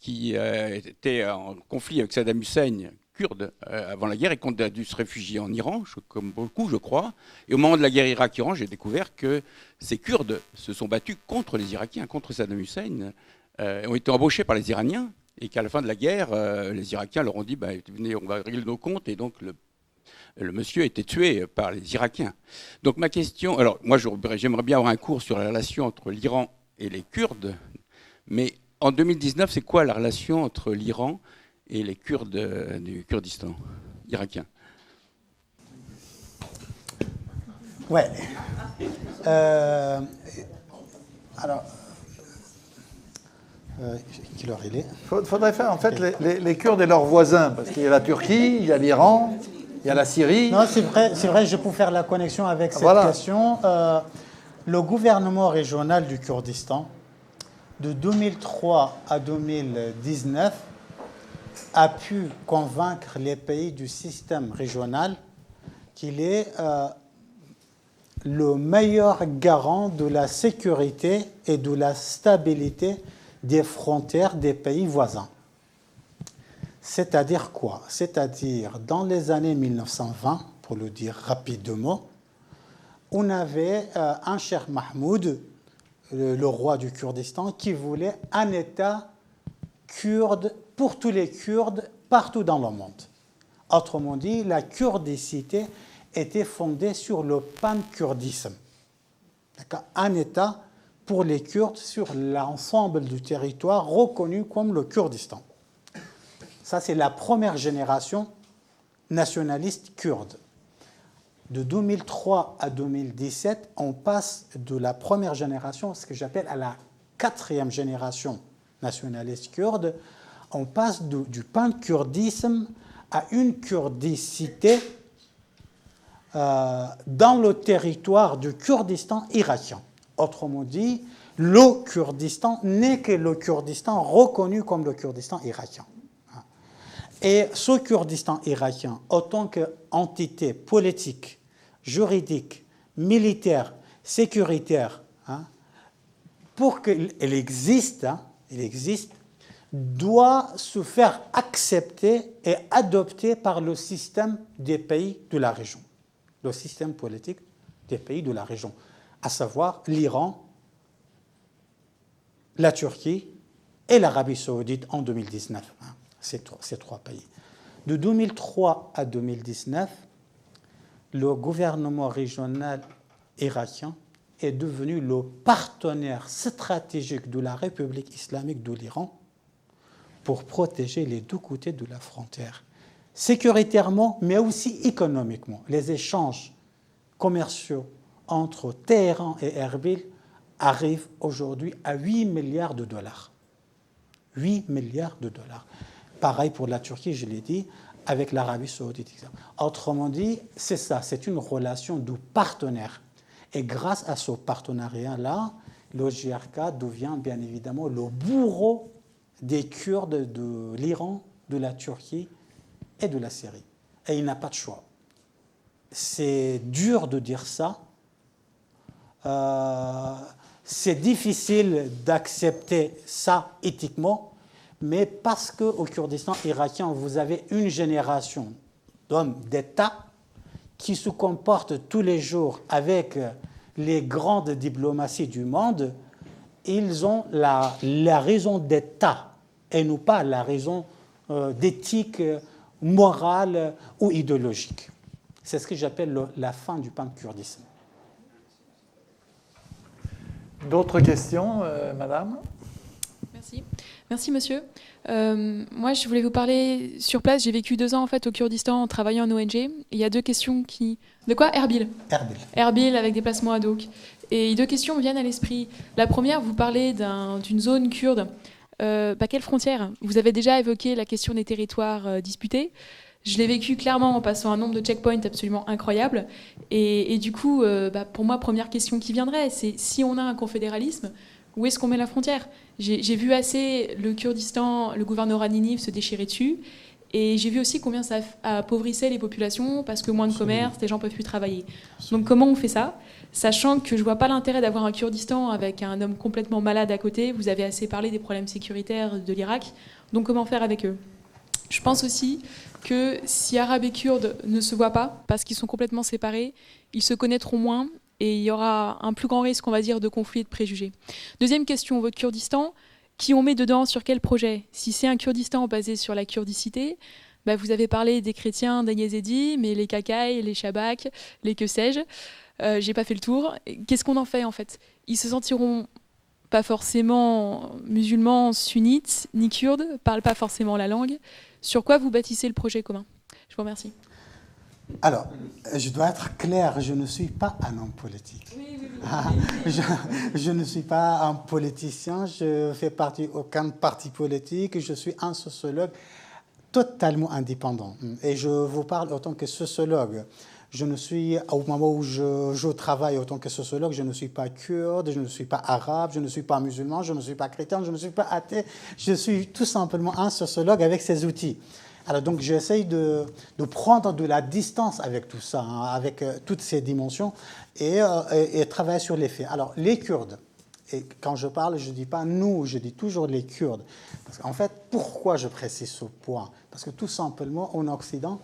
qui était en conflit avec Saddam Hussein, kurde, avant la guerre, et qui a dû se réfugier en Iran, comme beaucoup, je crois. Et au moment de la guerre Irak-Iran, j'ai découvert que ces Kurdes se sont battus contre les Irakiens, contre Saddam Hussein, ont été embauchés par les Iraniens, et qu'à la fin de la guerre, les Irakiens leur ont dit venez, on va régler nos comptes, et donc le monsieur a été tué par les Irakiens. Donc ma question, alors moi j'aimerais bien avoir un cours sur la relation entre l'Iran et les Kurdes, mais en 2019, c'est quoi la relation entre l'Iran et les Kurdes du Kurdistan irakien? Ouais. Alors, quelle heure il est? Faudrait faire en fait les Kurdes et leurs voisins, parce qu'il y a la Turquie, il y a l'Iran, il y a la Syrie. Non, c'est vrai, je peux faire la connexion avec cette question. Le gouvernement régional du Kurdistan, de 2003 à 2019, a pu convaincre les pays du système régional qu'il est le meilleur garant de la sécurité et de la stabilité des frontières des pays voisins. C'est-à-dire quoi? C'est-à-dire, dans les années 1920, pour le dire rapidement, on avait un Cheikh Mahmoud, le roi du Kurdistan, qui voulait un État kurde pour tous les Kurdes partout dans le monde. Autrement dit, la kurdicité était fondée sur le pan-kurdisme. Un État pour les Kurdes sur l'ensemble du territoire reconnu comme le Kurdistan. Ça, c'est la première génération nationaliste kurde. De 2003 à 2017, on passe de la première génération, ce que j'appelle à la 4e génération nationaliste kurde. On passe du pan-kurdisme à une kurdicité dans le territoire du Kurdistan irakien. Autrement dit, le Kurdistan n'est que le Kurdistan reconnu comme le Kurdistan irakien. Et ce Kurdistan irakien, en tant qu'entité politique, juridique, militaire, sécuritaire, pour qu'il existe, doit se faire accepter et adopter par le système des pays de la région, le système politique des pays de la région, à savoir l'Iran, la Turquie et l'Arabie saoudite en 2019. Ces trois pays. De 2003 à 2019, le gouvernement régional irakien est devenu le partenaire stratégique de la République islamique de l'Iran pour protéger les deux côtés de la frontière, sécuritairement, mais aussi économiquement. Les échanges commerciaux entre Téhéran et Erbil arrivent aujourd'hui à 8 milliards de dollars. 8 milliards de dollars. Pareil pour la Turquie, je l'ai dit, avec l'Arabie saoudite. Autrement dit, c'est ça, c'est une relation de partenaire. Et grâce à ce partenariat-là, le JRK devient bien évidemment le bourreau des Kurdes de l'Iran, de la Turquie et de la Syrie. Et il n'a pas de choix. C'est dur de dire ça. C'est difficile d'accepter ça éthiquement, mais parce qu'au Kurdistan irakien, vous avez une génération d'hommes d'État qui se comportent tous les jours avec les grandes diplomaties du monde, ils ont la raison d'État et non pas la raison d'éthique, morale ou idéologique. C'est ce que j'appelle la fin du pan-kurdisme. D'autres questions, madame? Merci. Merci, monsieur. Moi, je voulais vous parler sur place. J'ai vécu 2 ans en fait, au Kurdistan en travaillant en ONG. Il y a 2 questions qui... De quoi? Erbil. Erbil avec des placements ad hoc. Et 2 questions me viennent à l'esprit. La première, vous parlez d'une zone kurde. Quelle frontière? Vous avez déjà évoqué la question des territoires disputés. Je l'ai vécu clairement en passant un nombre de checkpoints absolument incroyable. Et du coup, pour moi, première question qui viendrait, c'est si on a un confédéralisme, où est-ce qu'on met la frontière? J'ai vu assez le Kurdistan, le gouvernorat de Ninive se déchirer dessus. Et j'ai vu aussi combien ça appauvrissait les populations parce que moins de commerce, les gens ne peuvent plus travailler. Donc comment on fait ça? Sachant que je ne vois pas l'intérêt d'avoir un Kurdistan avec un homme complètement malade à côté. Vous avez assez parlé des problèmes sécuritaires de l'Irak. Donc comment faire avec eux? Je pense aussi que si Arabes et Kurdes ne se voient pas, parce qu'ils sont complètement séparés, ils se connaîtront moins et il y aura un plus grand risque, on va dire, de conflit et de préjugés. Deuxième question, votre Kurdistan, qui on met dedans sur quel projet? Si c'est un Kurdistan basé sur la kurdicité, vous avez parlé des chrétiens, des yézidis, mais les Kakai, les Shabaks, les que sais-je, j'ai pas fait le tour. Qu'est-ce qu'on en fait en fait? Ils se sentiront pas forcément musulmans, sunnites, ni kurdes, parlent pas forcément la langue. Sur quoi vous bâtissez le projet commun? Je vous remercie. Alors, je dois être clair, je ne suis pas un homme politique. Oui. Je ne suis pas un politicien, je ne fais partie d'aucun parti politique, je suis un sociologue totalement indépendant. Et je vous parle en tant que sociologue. Je ne suis, au moment où je travaille en tant que sociologue, je ne suis pas kurde, je ne suis pas arabe, je ne suis pas musulman, je ne suis pas chrétien, je ne suis pas athée. Je suis tout simplement un sociologue avec ses outils. Alors donc j'essaye de prendre de la distance avec tout ça, avec toutes ces dimensions et travailler sur les faits. Alors les Kurdes, et quand je parle, je ne dis pas nous, je dis toujours les Kurdes. Parce qu'en fait, pourquoi je précise ce point? Parce que tout simplement, en Occident,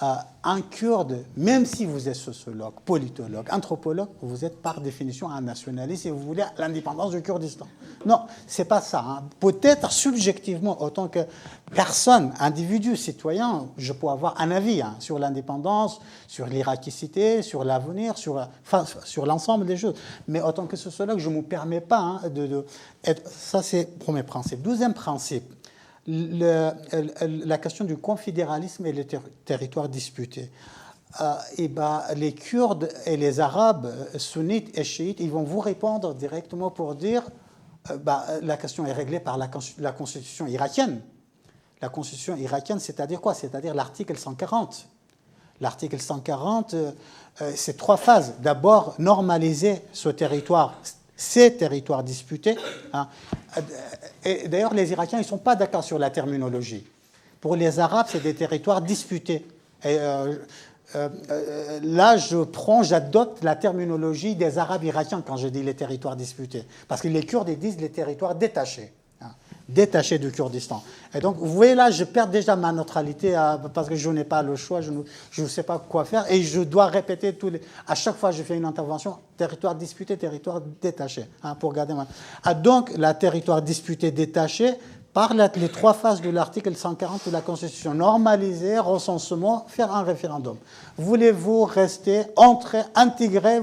un Kurde, même si vous êtes sociologue, politologue, anthropologue, vous êtes par définition un nationaliste et vous voulez l'indépendance du Kurdistan. Non, c'est pas ça. Peut-être subjectivement, en tant que personne, individu, citoyen, je peux avoir un avis sur l'indépendance, sur l'irakicité, sur l'avenir, sur l'ensemble des choses. Mais en tant que sociologue, je ne me permets pas ça, c'est le premier principe. Deuxième principe, la question du confédéralisme et les territoires disputés. Les Kurdes et les Arabes, sunnites et chiites, ils vont vous répondre directement pour dire la question est réglée par la constitution irakienne. La constitution irakienne, c'est-à-dire quoi? C'est-à-dire l'article 140. L'article 140, c'est 3 phases. D'abord, normaliser ce territoire, ces territoires disputés. Hein. Et d'ailleurs, les Irakiens, ils ne sont pas d'accord sur la terminologie. Pour les Arabes, c'est des territoires disputés. Et là, j'adopte la terminologie des Arabes irakiens quand je dis les territoires disputés. Parce que les Kurdes, ils disent les territoires détachés. Détachés du Kurdistan. Et donc, vous voyez là, je perds déjà ma neutralité parce que je n'ai pas le choix, je ne sais pas quoi faire et je dois répéter à chaque fois que je fais une intervention, territoire disputé, territoire détaché, hein, pour garder donc, la territoire disputé, détaché, par les 3 phases de l'article 140 de la Constitution, normaliser, recensement, faire un référendum. Voulez-vous rester, intégrer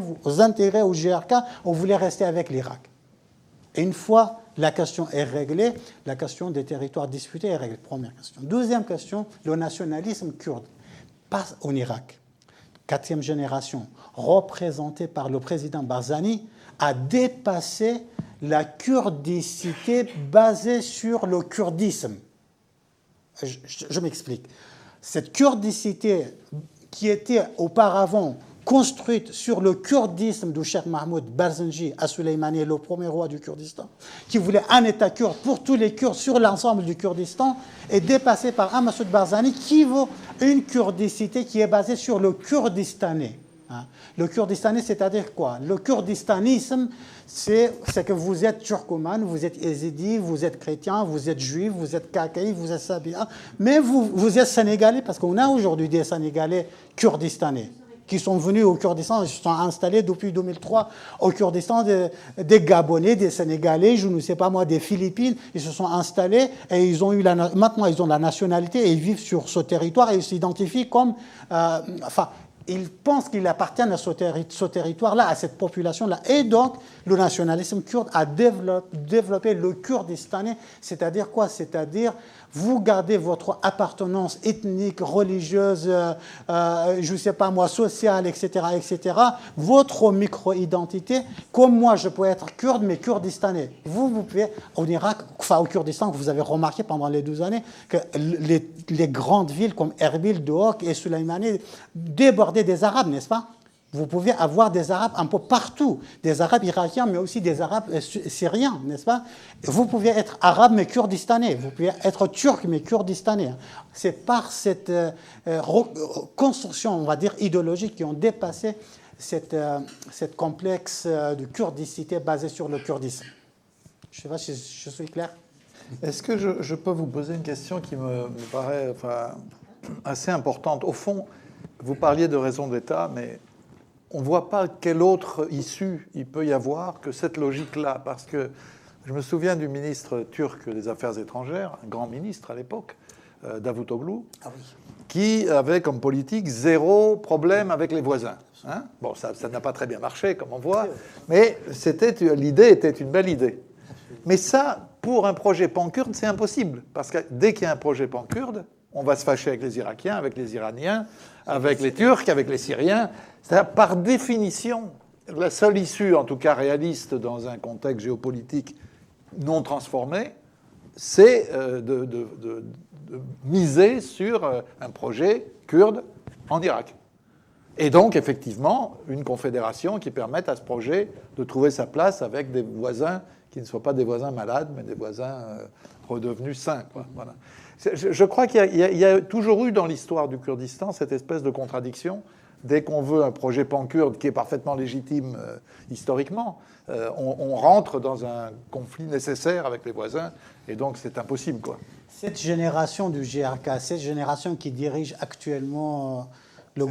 au GRK ou voulez rester avec l'Irak? Et une fois la question est réglée, la question des territoires disputés est réglée. Première question. Deuxième question, le nationalisme kurde passe en Irak. 4e génération, représenté par le président Barzani, a dépassé la kurdicité basée sur le kurdisme. Je m'explique. Cette kurdicité qui était auparavant construite sur le kurdisme du Cheikh Mahmoud Barzanji à Soleimani, le premier roi du Kurdistan, qui voulait un État kurde pour tous les Kurdes sur l'ensemble du Kurdistan, est dépassée par un Massoud Barzani qui veut une kurdicité qui est basée sur le kurdistanais. Le kurdistanais, c'est-à-dire quoi? Le kurdistanisme, c'est que vous êtes turcoman, vous êtes yézidi, vous êtes chrétien, vous êtes juif, vous êtes kakaï, vous êtes sabia, mais vous êtes sénégalais, parce qu'on a aujourd'hui des sénégalais kurdistanais qui sont venus au Kurdistan, ils se sont installés depuis 2003 au Kurdistan, des Gabonais, des Sénégalais, je ne sais pas moi, des Philippines, ils se sont installés et ils ont eu maintenant ils ont la nationalité et ils vivent sur ce territoire et ils s'identifient comme... ils pensent qu'ils appartiennent à ce territoire-là, à cette population-là. Et donc, le nationalisme kurde a développé le kurdistanais, c'est-à-dire quoi? C'est-à-dire, vous gardez votre appartenance ethnique, religieuse, je ne sais pas moi, sociale, etc., etc., votre micro-identité, comme moi, je peux être kurde, mais kurdistanais. Vous pouvez, en Irak, enfin au Kurdistan, vous avez remarqué pendant les 12 années que les grandes villes comme Erbil, Duhok et Soleimani débordaient des Arabes, n'est-ce pas? Vous pouvez avoir des Arabes un peu partout, des Arabes irakiens, mais aussi des Arabes syriens, n'est-ce pas? Vous pouvez être arabe, mais kurdistanais. Vous pouvez être turc, mais kurdistanais. C'est par cette construction, on va dire, idéologique qui ont dépassé cette complexe de kurdicité basée sur le kurdisme. Je ne sais pas si je suis clair. Est-ce que je peux vous poser une question qui me paraît assez importante? Au fond, vous parliez de raison d'État, mais on ne voit pas quelle autre issue il peut y avoir que cette logique-là. Parce que je me souviens du ministre turc des Affaires étrangères, un grand ministre à l'époque, Davutoglu, qui avait comme politique 0 problème avec les voisins. Hein? Bon, ça n'a pas très bien marché, comme on voit, mais l'idée était une belle idée. Mais ça, pour un projet pan-kurde, c'est impossible. Parce que dès qu'il y a un projet pan-kurde, on va se fâcher avec les Irakiens, avec les Iraniens, avec les Turcs, avec les Syriens. C'est-à-dire, par définition, la seule issue, en tout cas réaliste, dans un contexte géopolitique non transformé, c'est de miser sur un projet kurde en Irak. Et donc, effectivement, une confédération qui permette à ce projet de trouver sa place avec des voisins qui ne soient pas des voisins malades, mais des voisins redevenus sains, quoi. Voilà. Je crois qu'il y a toujours eu dans l'histoire du Kurdistan cette espèce de contradiction. Dès qu'on veut un projet pan-kurde qui est parfaitement légitime historiquement, on rentre dans un conflit nécessaire avec les voisins, et donc c'est impossible, quoi. Cette génération du GRK, cette génération qui dirige actuellement le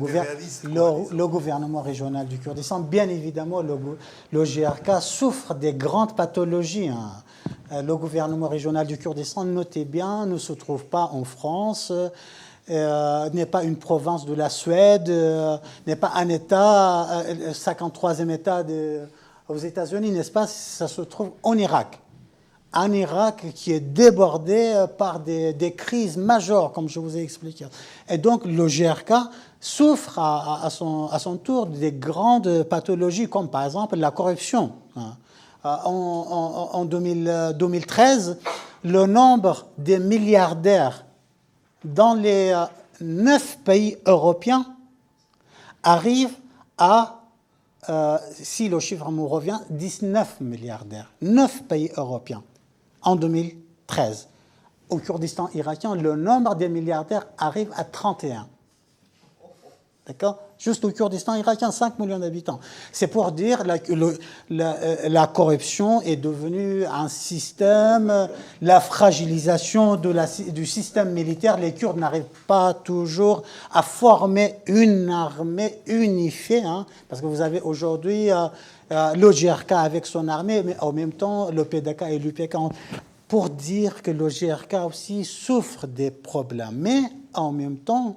gouvernement régional du Kurdistan, bien évidemment, le GRK souffre des grandes pathologies. Hein. Le gouvernement régional du Kurdistan, notez bien, ne se trouve pas en France, n'est pas une province de la Suède, n'est pas un État, 53e État aux États-Unis, n'est-ce pas? Ça se trouve en Irak. Un Irak qui est débordé par des crises majeures, comme je vous ai expliqué. Et donc, le GRK souffre à son tour des grandes pathologies, comme par exemple la corruption. En 2013, le nombre des milliardaires dans les 9 pays européens arrive à, si le chiffre me revient, 19 milliardaires, 9 pays européens en 2013. Au Kurdistan irakien, le nombre des milliardaires arrive à 31. D'accord ? Juste au Kurdistan irakien, 5 millions d'habitants. C'est pour dire que la corruption est devenue un système, la fragilisation du système militaire. Les Kurdes n'arrivent pas toujours à former une armée unifiée, hein, parce que vous avez aujourd'hui le GRK avec son armée, mais en même temps le PDK et l'UPK. Pour dire que le GRK aussi souffre des problèmes. Mais en même temps,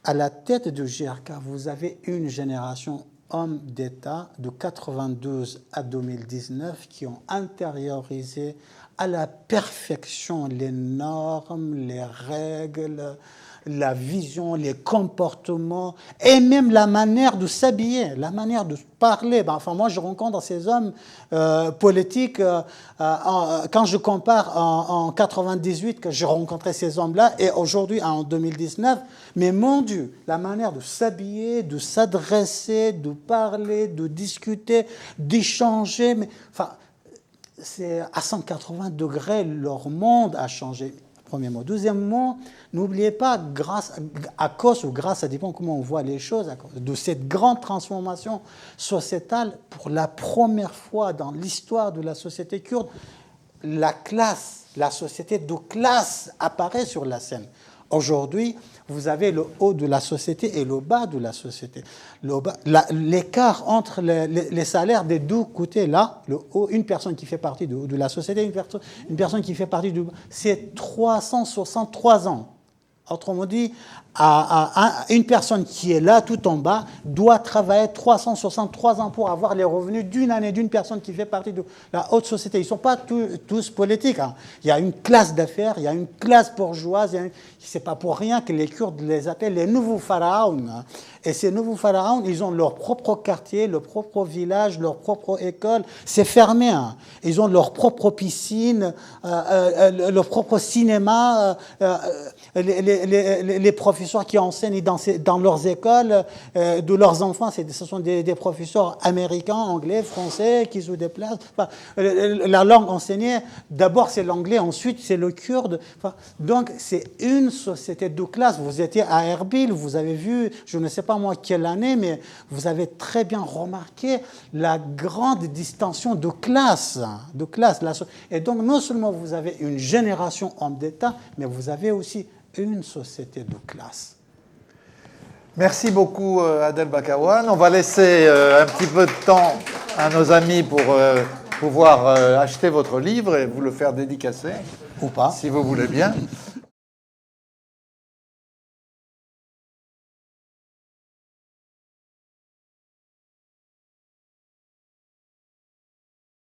à la tête du GRK, vous avez une génération hommes d'État de 92 à 2019 qui ont intériorisé à la perfection les normes, les règles, la vision, les comportements et même la manière de s'habiller, la manière de parler. Enfin, moi, je rencontre ces hommes politiques quand je compare en 98 que je rencontrais ces hommes-là et aujourd'hui en 2019. Mais mon Dieu, la manière de s'habiller, de s'adresser, de parler, de discuter, d'échanger, enfin, c'est à 180 degrés, leur monde a changé. Premièrement. Deuxièmement, n'oubliez pas, à cause ou grâce, ça dépend comment on voit les choses, de cette grande transformation sociétale, pour la première fois dans l'histoire de la société kurde, la société de classe apparaît sur la scène. Aujourd'hui, vous avez le haut de la société et le bas de la société. L'écart entre les salaires des deux côtés, là, le haut, une personne qui fait partie de la société, une personne qui fait partie du... C'est 363 ans. Autrement dit, une personne qui est là tout en bas doit travailler 363 ans pour avoir les revenus d'une année d'une personne qui fait partie de la haute société. Ils ne sont pas tous politiques. Hein. Il y a une classe d'affaires, il y a une classe bourgeoise. Ce n'est pas pour rien que les Kurdes les appellent les nouveaux pharaons. Hein. Et ces nouveaux pharaons, ils ont leur propre quartier, leur propre village, leur propre école. C'est fermé. Hein. Ils ont leur propre piscine, leur propre cinéma. Les professeurs qui enseignent dans leurs écoles de leurs enfants, ce sont des professeurs américains, anglais, français qui se déplacent. Enfin, la langue enseignée, d'abord c'est l'anglais, ensuite c'est le kurde. Enfin, donc c'est une société de classe. Vous étiez à Erbil, vous avez vu, je ne sais pas moi quelle année, mais vous avez très bien remarqué la grande distinction de classe. Et donc non seulement vous avez une génération homme d'État, mais vous avez aussi une société de classe. Merci beaucoup Adel Bakawan. On va laisser un petit peu de temps à nos amis pour pouvoir acheter votre livre et vous le faire dédicacer. Ou pas. Si vous voulez bien.